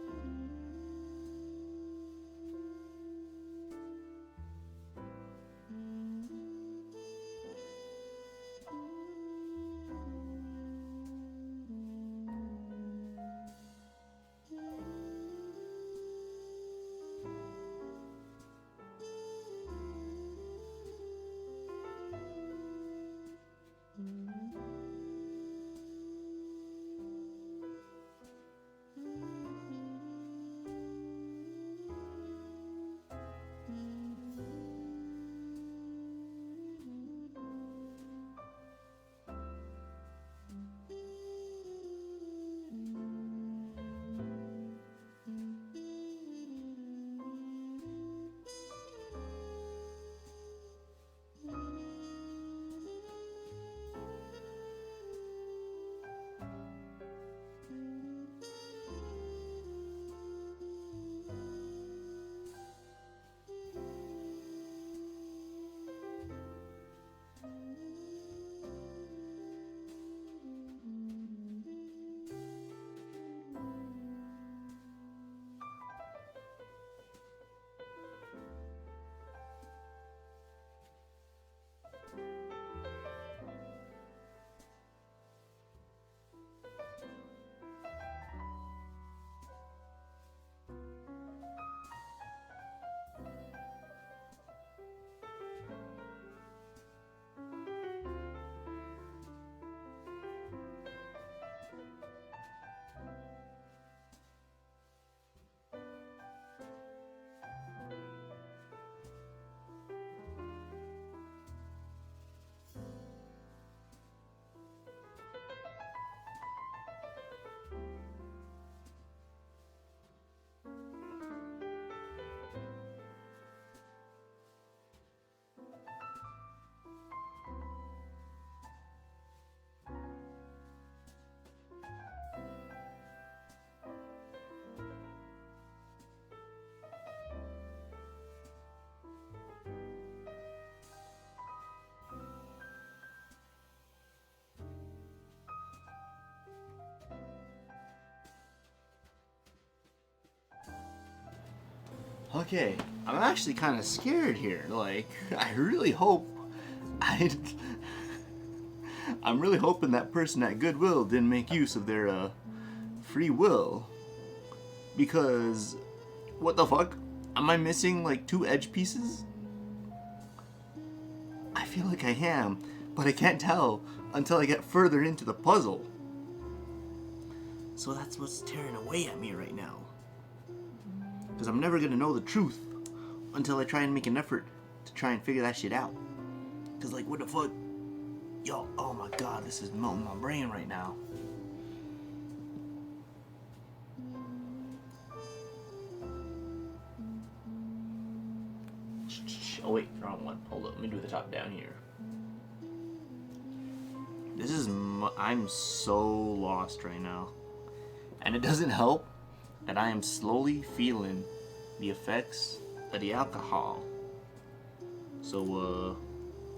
Speaker 1: Okay, I'm actually kind of scared here. Like, I really hope I'm really hoping that person at Goodwill didn't make use of their free will, because what the fuck? Am I missing like 2 edge pieces? I feel like I am, but I can't tell until I get further into the puzzle. So that's what's tearing away at me right now. Because I'm never gonna know the truth until I try and make an effort to try and figure that shit out. Because, like, what the fuck? Yo, oh my god, this is melting my brain right now. Oh wait, wrong one. Hold up, let me do the top down here. This is, I'm so lost right now. And it doesn't help that I am slowly feeling the effects of the alcohol. So,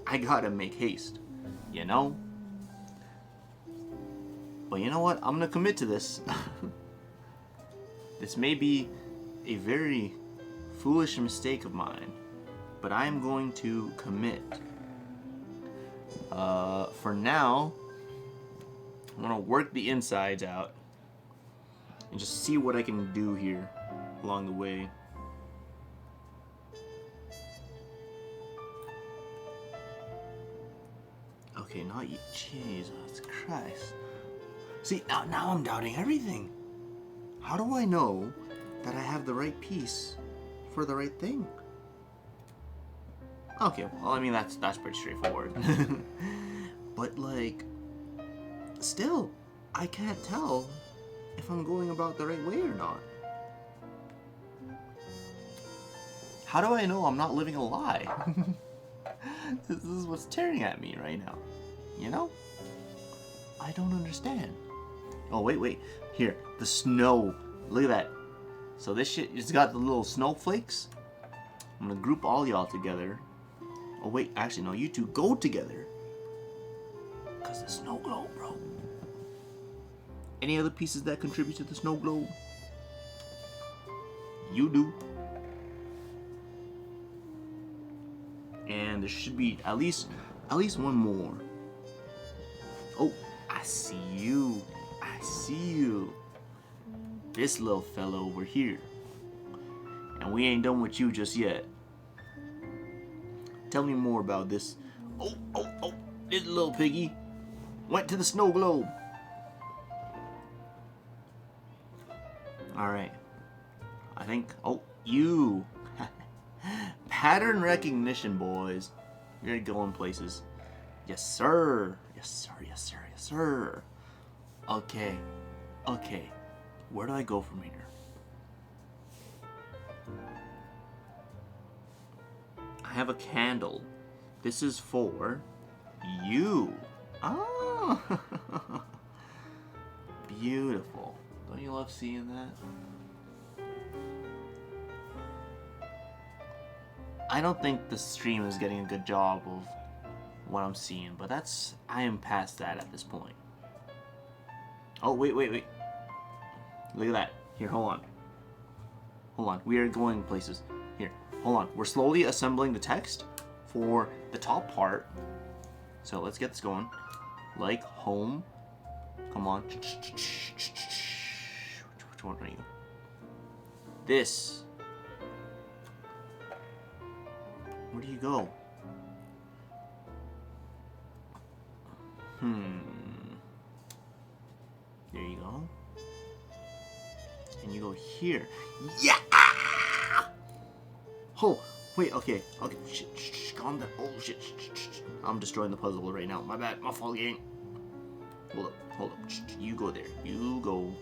Speaker 1: I gotta make haste, you know? But you know what? I'm gonna commit to this. This may be a very foolish mistake of mine, but I am going to commit. For now, I'm gonna work the insides out and just see what I can do here along the way. Okay, not you. Jesus Christ. See, now I'm doubting everything. How do I know that I have the right piece for the right thing? Okay, well, I mean, that's pretty straightforward. But, like, still, I can't tell if I'm going about the right way or not. How do I know I'm not living a lie? This is what's tearing at me right now. You know? I don't understand. Oh, wait. Here, the snow. Look at that. So this shit, it's got the little snowflakes. I'm gonna group all y'all together. Oh, wait, actually, no, you two go together. Because the snow globe, bro. Any other pieces that contribute to the snow globe? You do. And there should be at least one more. Oh, I see you. This little fella over here. And we ain't done with you just yet. Tell me more about this. Oh, this little piggy went to the snow globe. Alright. I think, you. Pattern recognition, boys. You're going places. Yes, sir. Okay. Where do I go from here? I have a candle. This is for you. Oh. Beautiful. Don't you love seeing that? I don't think the stream is getting a good job of what I'm seeing, but I am past that at this point. Oh, wait. Look at that. Here, hold on. We are going places. Here, hold on. We're slowly assembling the text for the top part. So let's get this going. Like home. Come on. Which one are you? This. Where do you go? There you go. And you go here. Yeah! Oh, wait, okay. Shh, calm down. Oh, shit. I'm destroying the puzzle right now. My bad. My fault, gang. Hold up. Shh, you go there. You go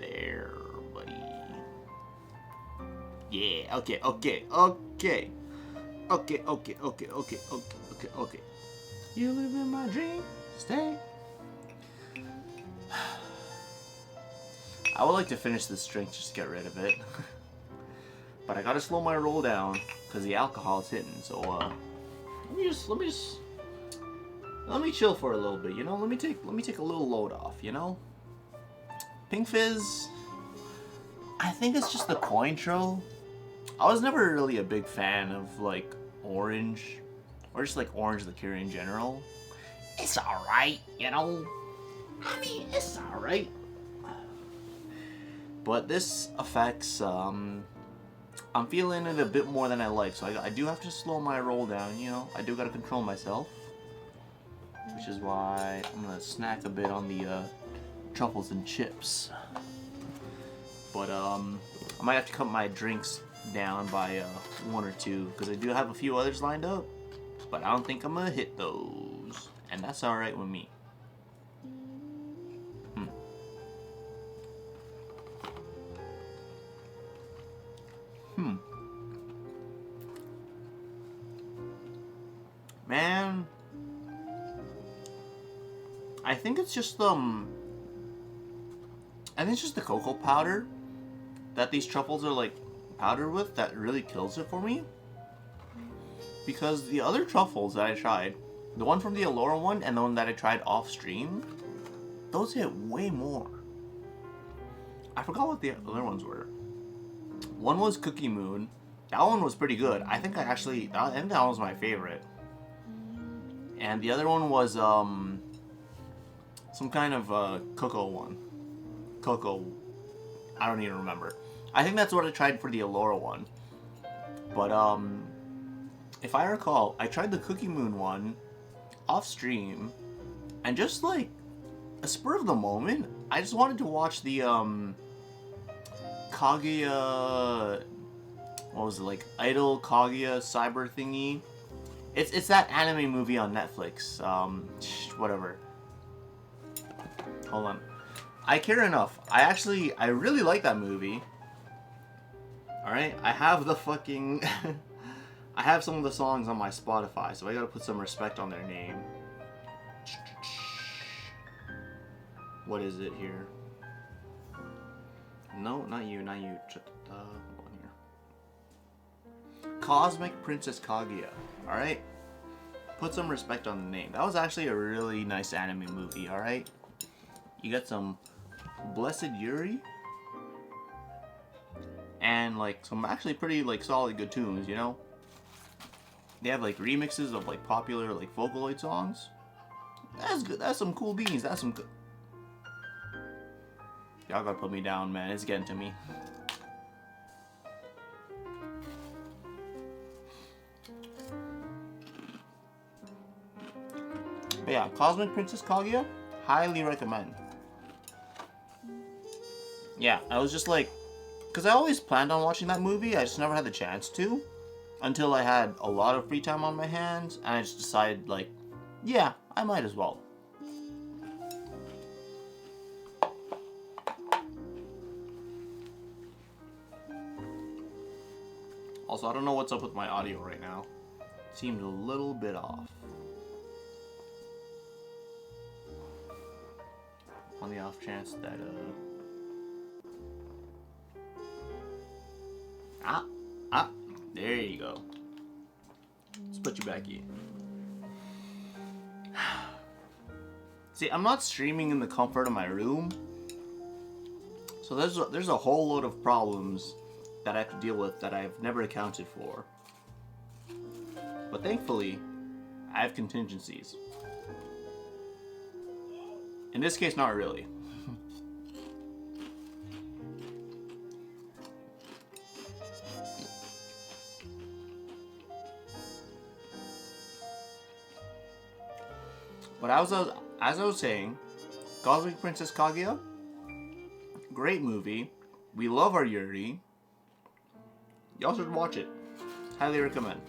Speaker 1: there, buddy. Yeah, okay. You live in my dream. Stay. I would like to finish this drink just to get rid of it. But I gotta slow my roll down because the alcohol is hitting. So let me chill for a little bit, you know? Let me take a little load off, you know? Pink Fizz, I think it's just the coin throw I was never really a big fan of like orange, or just like orange liqueur in general. It's alright, you know? I mean, it's alright. But this affects, I'm feeling it a bit more than I like, so I do have to slow my roll down, you know? I do gotta control myself. Which is why I'm gonna snack a bit on the truffles and chips. But I might have to cut my drinks down by 1 or 2, because I do have a few others lined up, but I don't think I'm gonna hit those, and that's alright with me. Man, I think it's just I think it's just the cocoa powder that these truffles are like powdered with that really kills it for me. Because the other truffles that I tried, the one from the Allura one and the one that I tried off stream, those hit way more. I forgot what the other ones were. One was Cookie Moon. That one was pretty good. I think that was my favorite. And the other one was some kind of cocoa one. Cocoa, I don't even remember. I think that's what I tried for the Allura one. But if I recall, I tried the Cookie Moon one off stream, and just like a spur of the moment, I just wanted to watch the Kaguya, what was it, like Idol Kaguya Cyber thingy. It's that anime movie on Netflix. Whatever. Hold on. I Care Enough. I really like that movie. Alright, I have the fucking... I have some of the songs on my Spotify, so I gotta put some respect on their name. What is it here? No, not you. Hold on here. Cosmic Princess Kaguya. Alright? Put some respect on the name. That was actually a really nice anime movie, alright? You got some Blessed Yuri, and like some actually pretty like solid good tunes, you know? They have like remixes of like popular like Vocaloid songs. That's good. That's some cool beans. That's some good. Y'all gotta put me down, man. It's getting to me. But yeah, Cosmic Princess Kaguya, highly recommend. Yeah, I was just like, because I always planned on watching that movie, I just never had the chance to, until I had a lot of free time on my hands, and I just decided, like, yeah, I might as well. Also, I don't know what's up with my audio right now. It seemed a little bit off. On the off chance that, there you go. Let's put you back in. See, I'm not streaming in the comfort of my room, so there's a whole load of problems that I have to deal with that I've never accounted for. But thankfully, I have contingencies. In this case, not really. But as I was saying, Cosmic Princess Kaguya, great movie. We love our Yuri. Y'all should watch it. Highly recommend.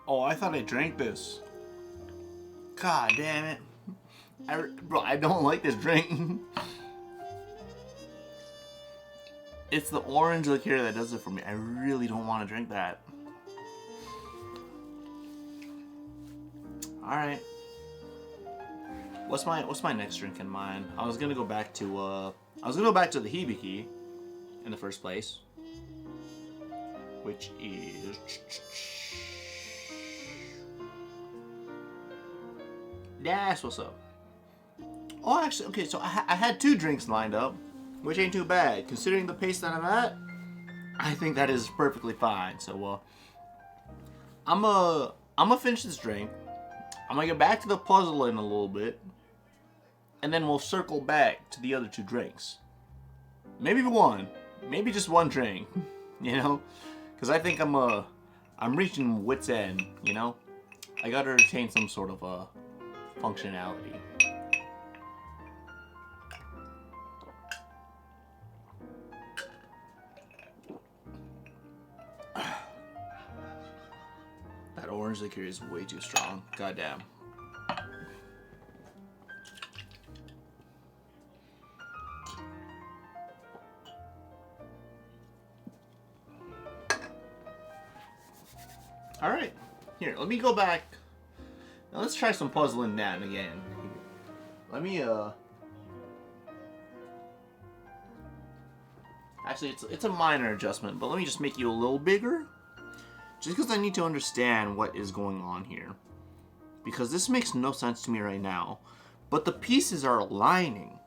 Speaker 1: Oh, I thought I drank this. God damn it. Bro, I don't like this drink. It's the orange liqueur that does it for me. I really don't want to drink that. All right. What's my next drink in mind? I was gonna go back to the Hibiki in the first place, which is that's what's up. Oh, actually, okay. So I had 2 drinks lined up, which ain't too bad considering the pace that I'm at. I think that is perfectly fine. So I'm gonna finish this drink. I'm gonna get back to the puzzle in a little bit, and then we'll circle back to the other 2 drinks. Maybe one, maybe just one drink, you know, because I think I'm reaching wit's end. You know, I gotta retain some sort of functionality. That orange liquor is way too strong. Goddamn. Alright. Here, let me go back. Now let's try some puzzling that again. Let me Actually, it's a minor adjustment, but let me just make you a little bigger. Just because I need to understand what is going on here. Because this makes no sense to me right now. But the pieces are aligning.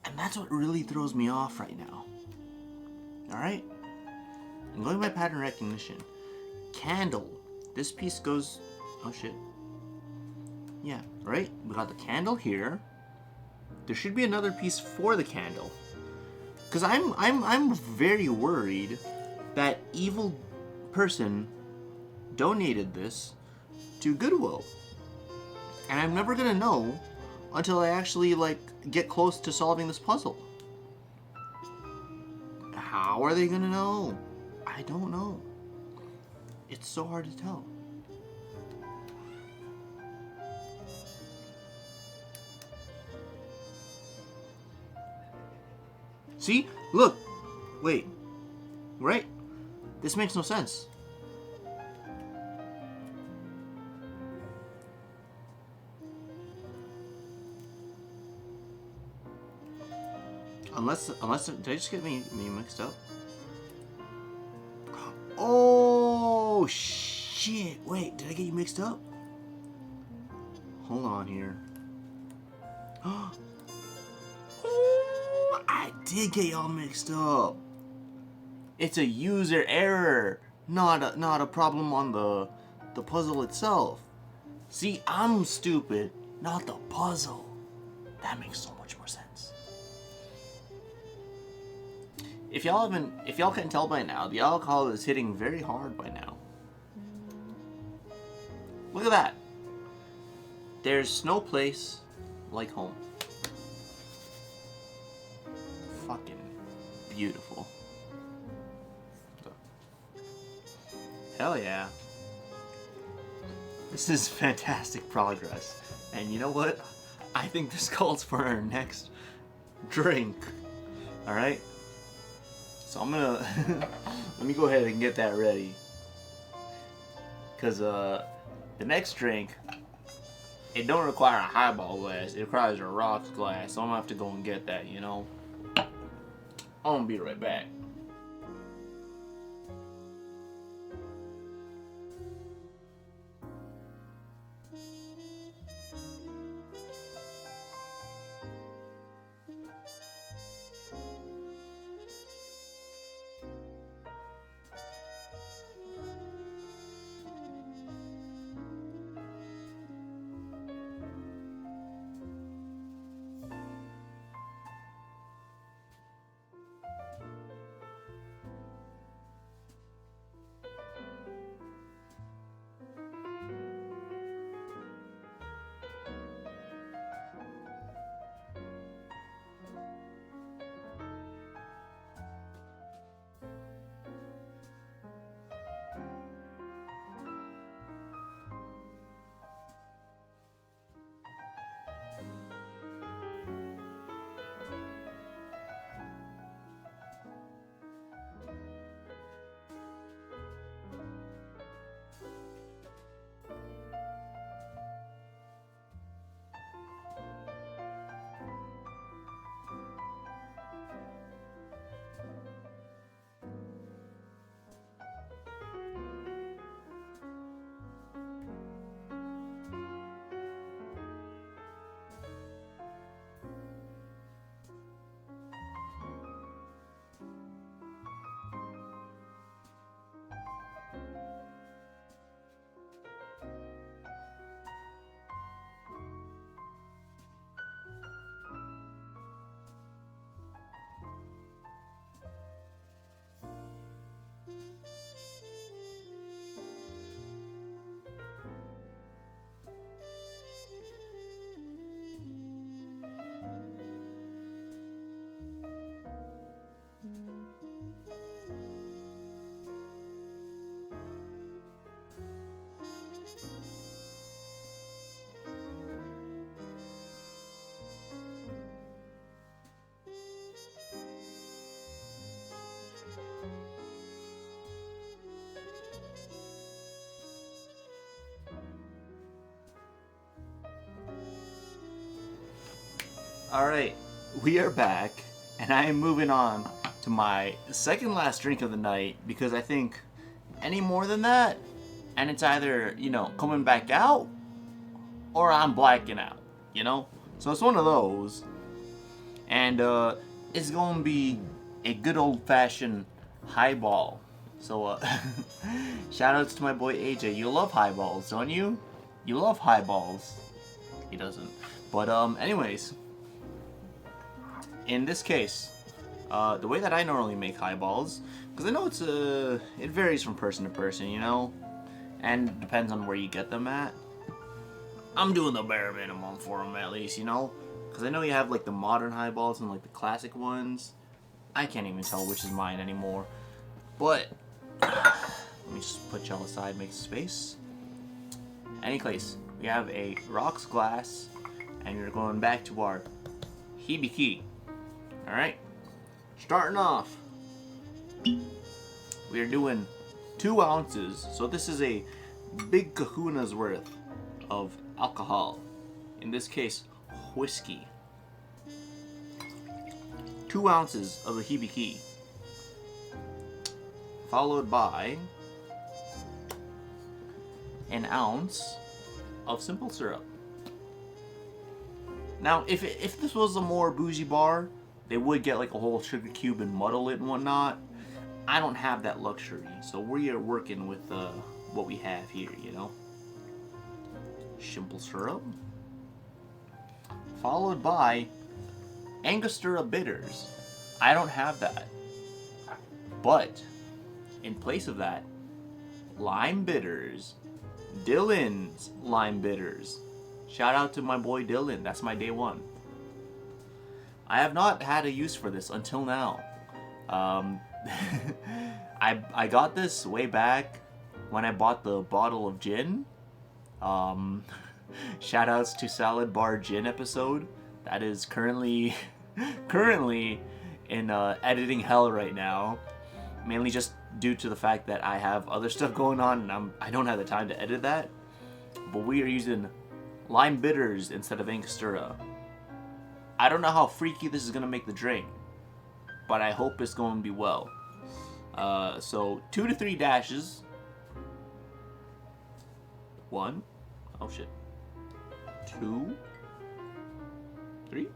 Speaker 1: And that's what really throws me off right now. Alright? I'm going by pattern recognition. Candle. This piece goes... Oh shit. Yeah, right? We got the candle here. There should be another piece for the candle. Because I'm very worried that evil person donated this to Goodwill. And I'm never gonna know until I actually, like, get close to solving this puzzle. How are they gonna know? I don't know. It's so hard to tell. See? Look! Wait. Right? This makes no sense. Unless did I just get me mixed up? Oh shit! Wait, did I get you mixed up? Hold on here. Oh, I did get y'all mixed up. It's a user error, not a problem on the puzzle itself. See, I'm stupid, not the puzzle. That makes so much more sense. If y'all can't tell by now, the alcohol is hitting very hard by now. Look at that. There's no place like home. Fucking beautiful. Hell yeah. This is fantastic progress. And you know what? I think this calls for our next drink. Alright? So I'm gonna... let me go ahead and get that ready. Because, the next drink, it don't require a highball glass. It requires a rocks glass. So I'm gonna have to go and get that, you know? I'm gonna be right back. Alright, we are back, and I am moving on to my second last drink of the night because I think any more than that, and it's either, you know, coming back out or I'm blacking out, you know? So it's one of those. And it's going to be a good old-fashioned highball. So shout outs to my boy AJ. You love highballs, don't you? You love highballs. He doesn't. But anyways, in this case, the way that I normally make highballs, because I know it varies from person to person, you know, and depends on where you get them at. I'm doing the bare minimum for them at least, you know, because I know you have like the modern highballs and like the classic ones. I can't even tell which is mine anymore. But let me just put y'all aside, make space. Anyways, we have a rocks glass, and we're going back to our Hibiki. Alright, starting off, we are doing 2 ounces. So this is a big kahuna's worth of alcohol. In this case, whiskey. 2 ounces of the Hibiki. Followed by an ounce of simple syrup. Now, if this was a more bougie bar, they would get like a whole sugar cube and muddle it and whatnot. I don't have that luxury, so we are working with what we have here, you know. Simple syrup. Followed by Angostura bitters. I don't have that. But in place of that, lime bitters. Dylan's lime bitters. Shout out to my boy Dylan. That's my day one. I have not had a use for this until now. I got this way back when I bought the bottle of gin. Shout outs to Salad Bar Gin episode. That is currently in editing hell right now. Mainly just due to the fact that I have other stuff going on and I don't have the time to edit that. But we are using lime bitters instead of Angostura. I don't know how freaky this is going to make the drink, but I hope it's going to be well. So 2 to 3 dashes. 1. Oh shit. 2. 3.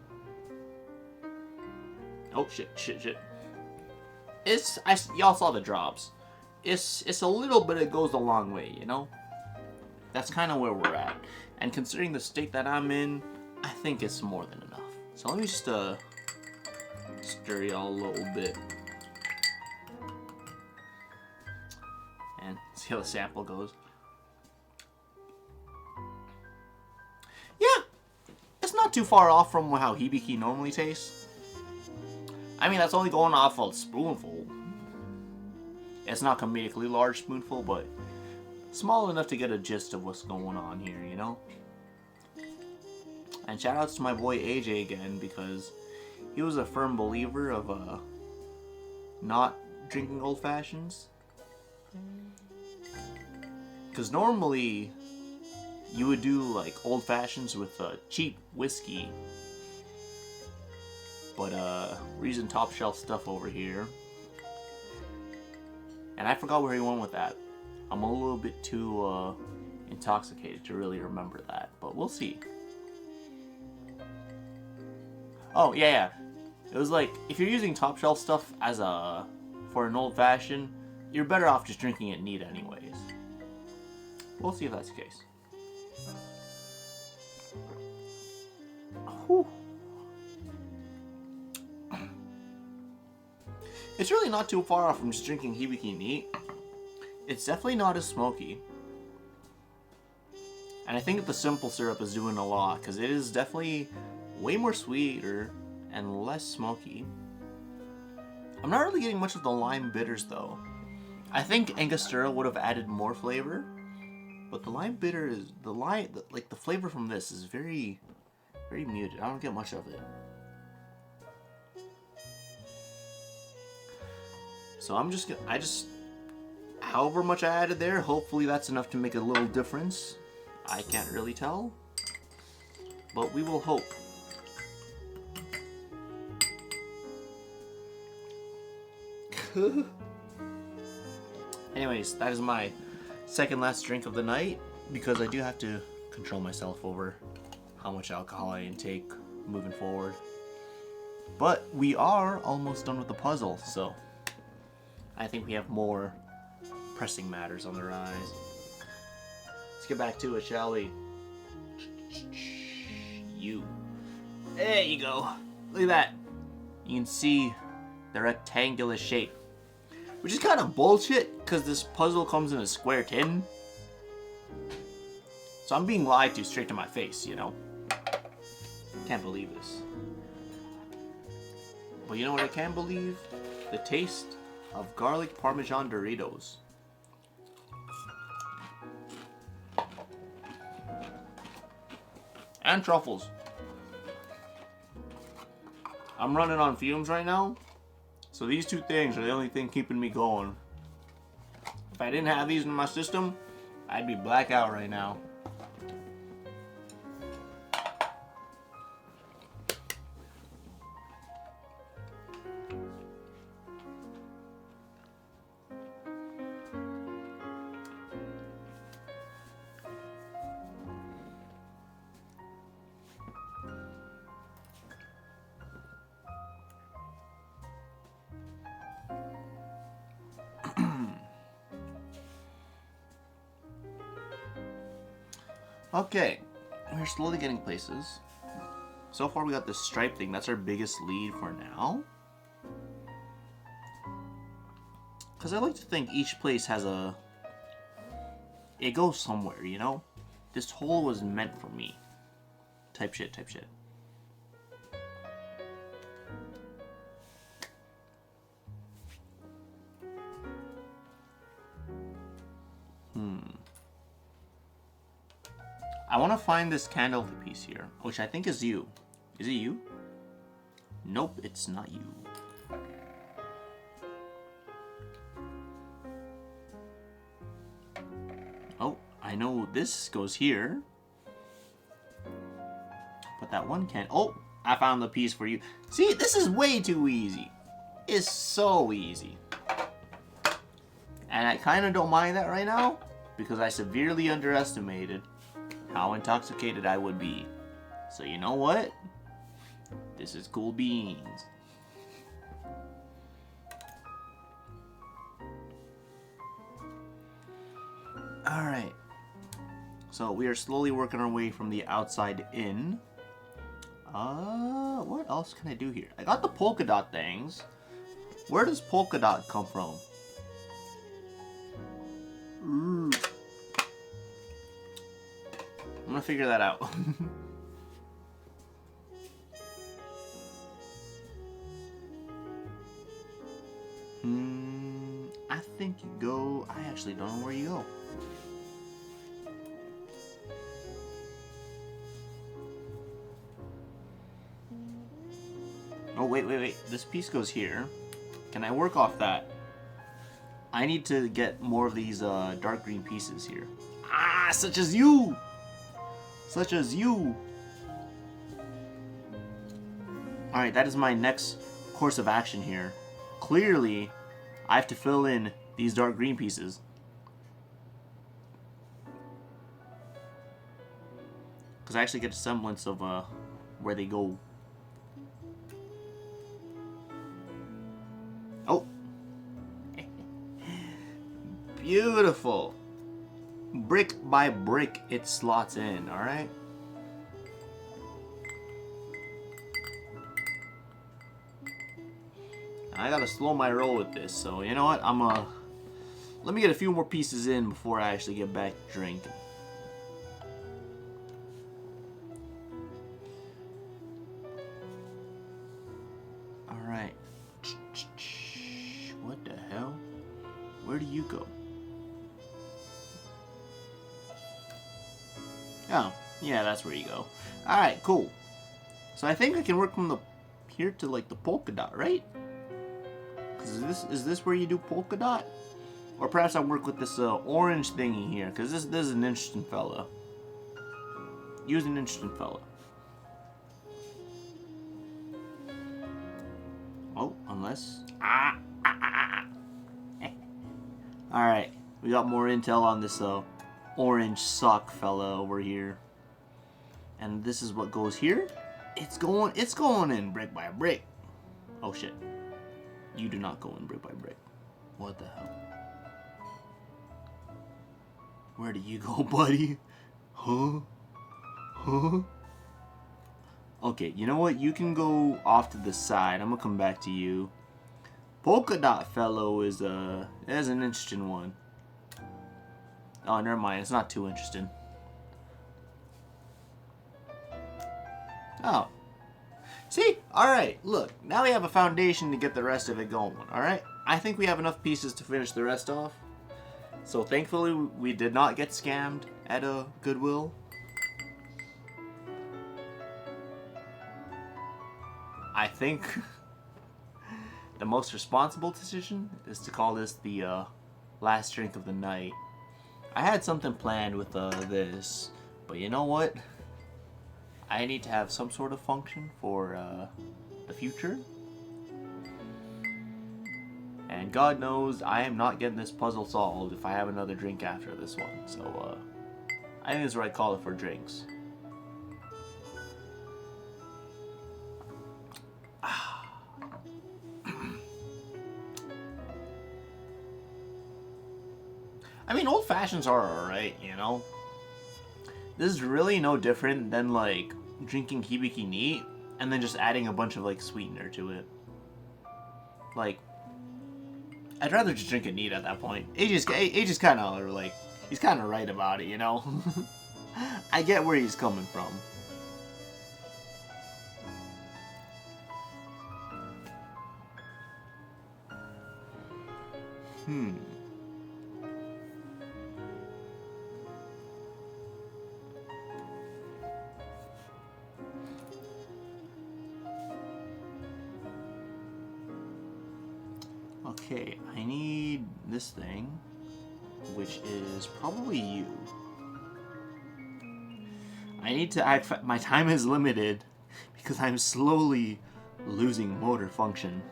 Speaker 1: Oh shit. Y'all saw the drops. It's a little bit, it goes a long way, you know? That's kind of where we're at. And considering the state that I'm in, I think it's more than enough. So let me just stir y'all a little bit. And see how the sample goes. Yeah, it's not too far off from how Hibiki normally tastes. I mean, that's only going off a spoonful. It's not comedically large spoonful, but small enough to get a gist of what's going on here, you know? And shout outs to my boy AJ again, because he was a firm believer of not drinking old fashions. Because normally you would do like old fashions with cheap whiskey. But we're using top shelf stuff over here. And I forgot where he went with that. I'm a little bit too intoxicated to really remember that, but we'll see. Oh, yeah. It was like, if you're using top shelf stuff as for an old fashioned, you're better off just drinking it neat anyways. We'll see if that's the case. Whew. It's really not too far off from just drinking Hibiki neat. It's definitely not as smoky. And I think that the simple syrup is doing a lot, because it is definitely way more sweeter and less smoky. I'm not really getting much of the lime bitters though. I think Angostura would have added more flavor, but the lime bitter is like the flavor from this is very, very muted. I don't get much of it. So however much I added there, hopefully that's enough to make a little difference. I can't really tell, but we will hope. Anyways, that is my second last drink of the night because I do have to control myself over how much alcohol I intake moving forward. But we are almost done with the puzzle, so I think we have more pressing matters on the rise. Let's get back to it, shall we? You. There you go. Look at that. You can see the rectangular shape. Which is kind of bullshit, because this puzzle comes in a square tin. So I'm being lied to straight to my face, you know? Can't believe this. But you know what I can believe? The taste of garlic Parmesan Doritos. And truffles. I'm running on fumes right now. So these two things are the only thing keeping me going. If I didn't have these in my system, I'd be blackout right now. Okay, we're slowly getting places. So far we got this stripe thing. That's our biggest lead for now. Because I like to think each place has a... It goes somewhere, you know? This hole was meant for me. Type shit, type shit. I want to find this candle piece here, which I think is you. Is it you? Nope, it's not you. Oh, I know this goes here. But that one can't. Oh, I found the piece for you. See, this is way too easy. It's so easy. And I kind of don't mind that right now because I severely underestimated how intoxicated I would be. So you know what? This is cool beans. Alright. So we are slowly working our way from the outside in. What else can I do here? I got the polka dot things. Where does polka dot come from? I'm gonna figure that out. I think you go... I actually don't know where you go. Oh, wait. This piece goes here. Can I work off that? I need to get more of these dark green pieces here. Ah, such as you! Such as you. Alright, that is my next course of action here. Clearly, I have to fill in these dark green pieces. Because I actually get a semblance of where they go. Oh! Beautiful! Brick by brick, it slots in, alright? I gotta slow my roll with this, so you know what? Let me get a few more pieces in before I actually get back to drinking. Alright. What the hell? Where do you go? Oh, yeah, that's where you go. Alright, cool. So I think I can work from the here to like the polka dot, right? Cause is this where you do polka dot? Or perhaps I work with this orange thingy here, because this is an interesting fella. Use an interesting fella. Oh, unless... Alright, we got more intel on this orange sock fella over here. And this is what goes here. It's going in brick by brick. Oh shit. You do not go in brick by brick. What the hell? Where do you go, buddy? Huh? Huh? Okay, you know what? You can go off to the side. I'm gonna come back to you. Polka dot fellow is an interesting one. Oh, never mind. It's not too interesting. Oh. See? Alright, look. Now we have a foundation to get the rest of it going, alright? I think we have enough pieces to finish the rest off. So thankfully, we did not get scammed at a Goodwill. I think the most responsible decision is to call this the last drink of the night. I had something planned with this, but you know what? I need to have some sort of function for the future. And God knows I am not getting this puzzle solved if I have another drink after this one. So I think this is the right call for drinks. I mean, old fashions are alright, you know? This is really no different than, like, drinking Hibiki neat and then just adding a bunch of, like, sweetener to it. Like, I'd rather just drink it neat at that point. AJ's kind of, like, he's kind of right about it, you know? I get where he's coming from. Okay, I need this thing, which is probably you. I need to act. My time is limited because I'm slowly losing motor function,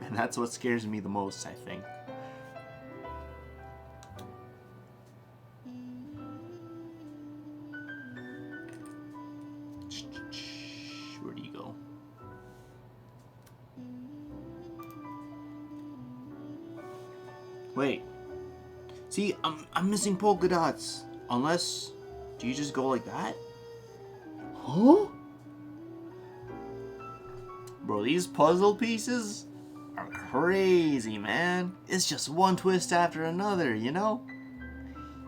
Speaker 1: and that's what scares me the most, I think. Where do you go? Wait. See, I'm missing polka dots. Unless, do you just go like that? Huh? Bro, these puzzle pieces are crazy, man. It's just one twist after another, you know?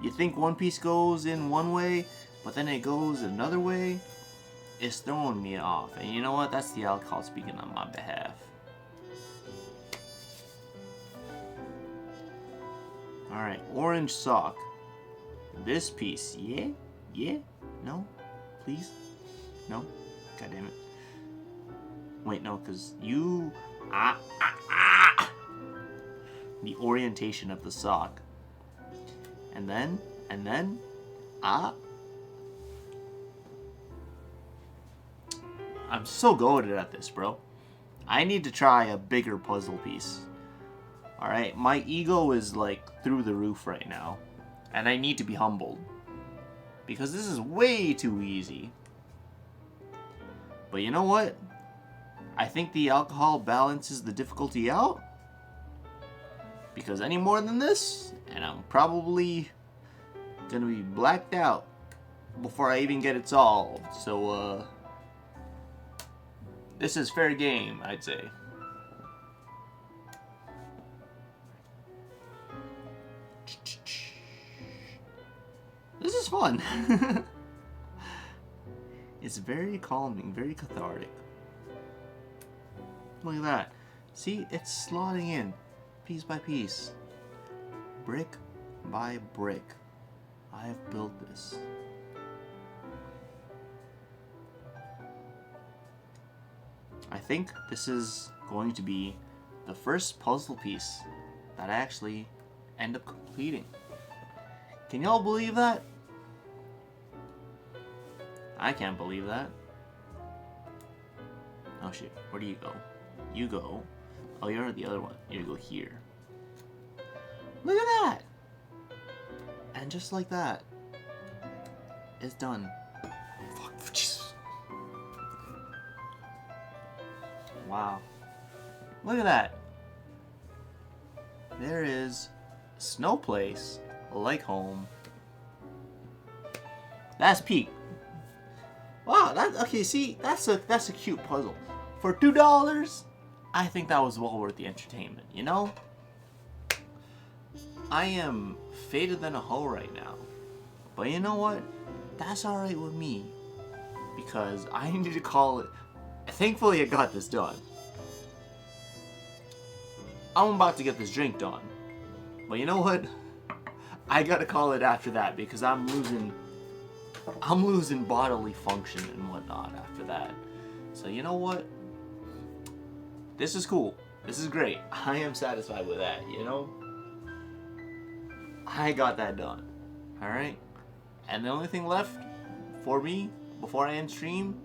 Speaker 1: You think one piece goes in one way, but then it goes another way. It's throwing me off. And you know what? That's the alcohol speaking on my behalf. Alright, orange sock. This piece, yeah? Yeah? No? Please? No? God damn it. Wait, no, because you... The orientation of the sock. And then... I'm so goated at this, bro. I need to try a bigger puzzle piece. Alright, my ego is like through the roof right now. And I need to be humbled. Because this is way too easy. But you know what? I think the alcohol balances the difficulty out. Because any more than this, and I'm probably gonna be blacked out before I even get it solved. So, this is fair game, I'd say. This is fun. It's very calming, very cathartic. Look at that. See, it's slotting in piece by piece, brick by brick. I have built this. I think this is going to be the first puzzle piece that I actually end up completing. Can y'all believe that? I can't believe that. Oh shit, where do you go? You go. Oh, you're the other one. You go here. Look at that! And just like that, it's done. Fuck, Jesus. Wow. Look at that. There is Snow Place, like home. That's peak. Wow, okay, see, that's a cute puzzle. For $2, I think that was well worth the entertainment, you know? I am faded than a hoe right now. But you know what? That's alright with me. Because I need to call it. Thankfully I got this done. I'm about to get this drink done. But you know what? I gotta call it after that because I'm losing bodily function and whatnot after that. So you know what? This is cool. This is great. I am satisfied with that, you know? I got that done. Alright? And the only thing left for me before I end stream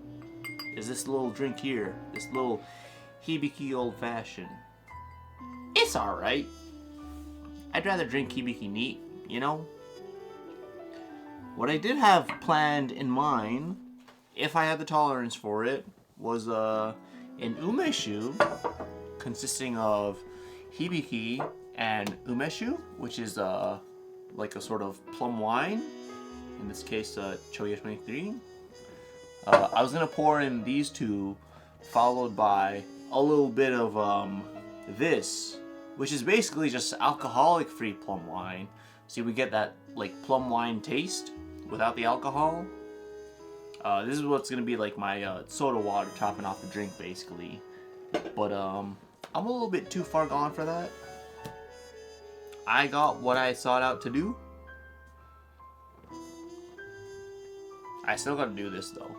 Speaker 1: is this little drink here. This little Hibiki Old Fashioned. It's alright. I'd rather drink Hibiki neat, you know? What I did have planned in mind, if I had the tolerance for it, was an umeshu consisting of Hibiki and umeshu, which is like a sort of plum wine. In this case, Choya 23. I was gonna pour in these two, followed by a little bit of this, which is basically just alcoholic-free plum wine. See, we get that like plum wine taste without the alcohol. This is what's gonna be like my soda water topping off the drink, basically. But I'm a little bit too far gone for that. I got what I sought out to do. I still gotta do this though.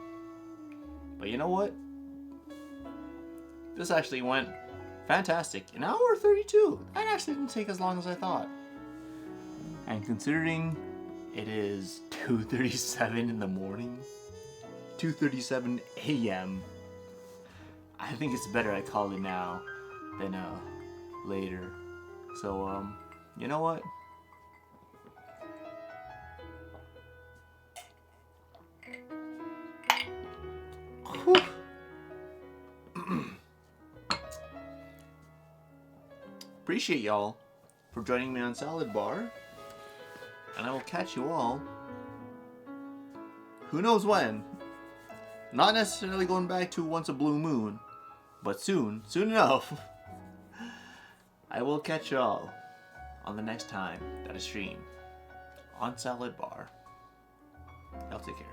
Speaker 1: But you know what? This actually went fantastic. An hour 32. That actually didn't take as long as I thought. And considering it is 2:37 in the morning, 2:37 a.m., I think it's better I call it now than later. So you know what? Appreciate y'all for joining me on Salad Bar, and I will catch you all who knows when. Not necessarily going back to once a blue moon, but soon enough. I will catch y'all on the next time that I stream on Salad Bar. Y'all take care.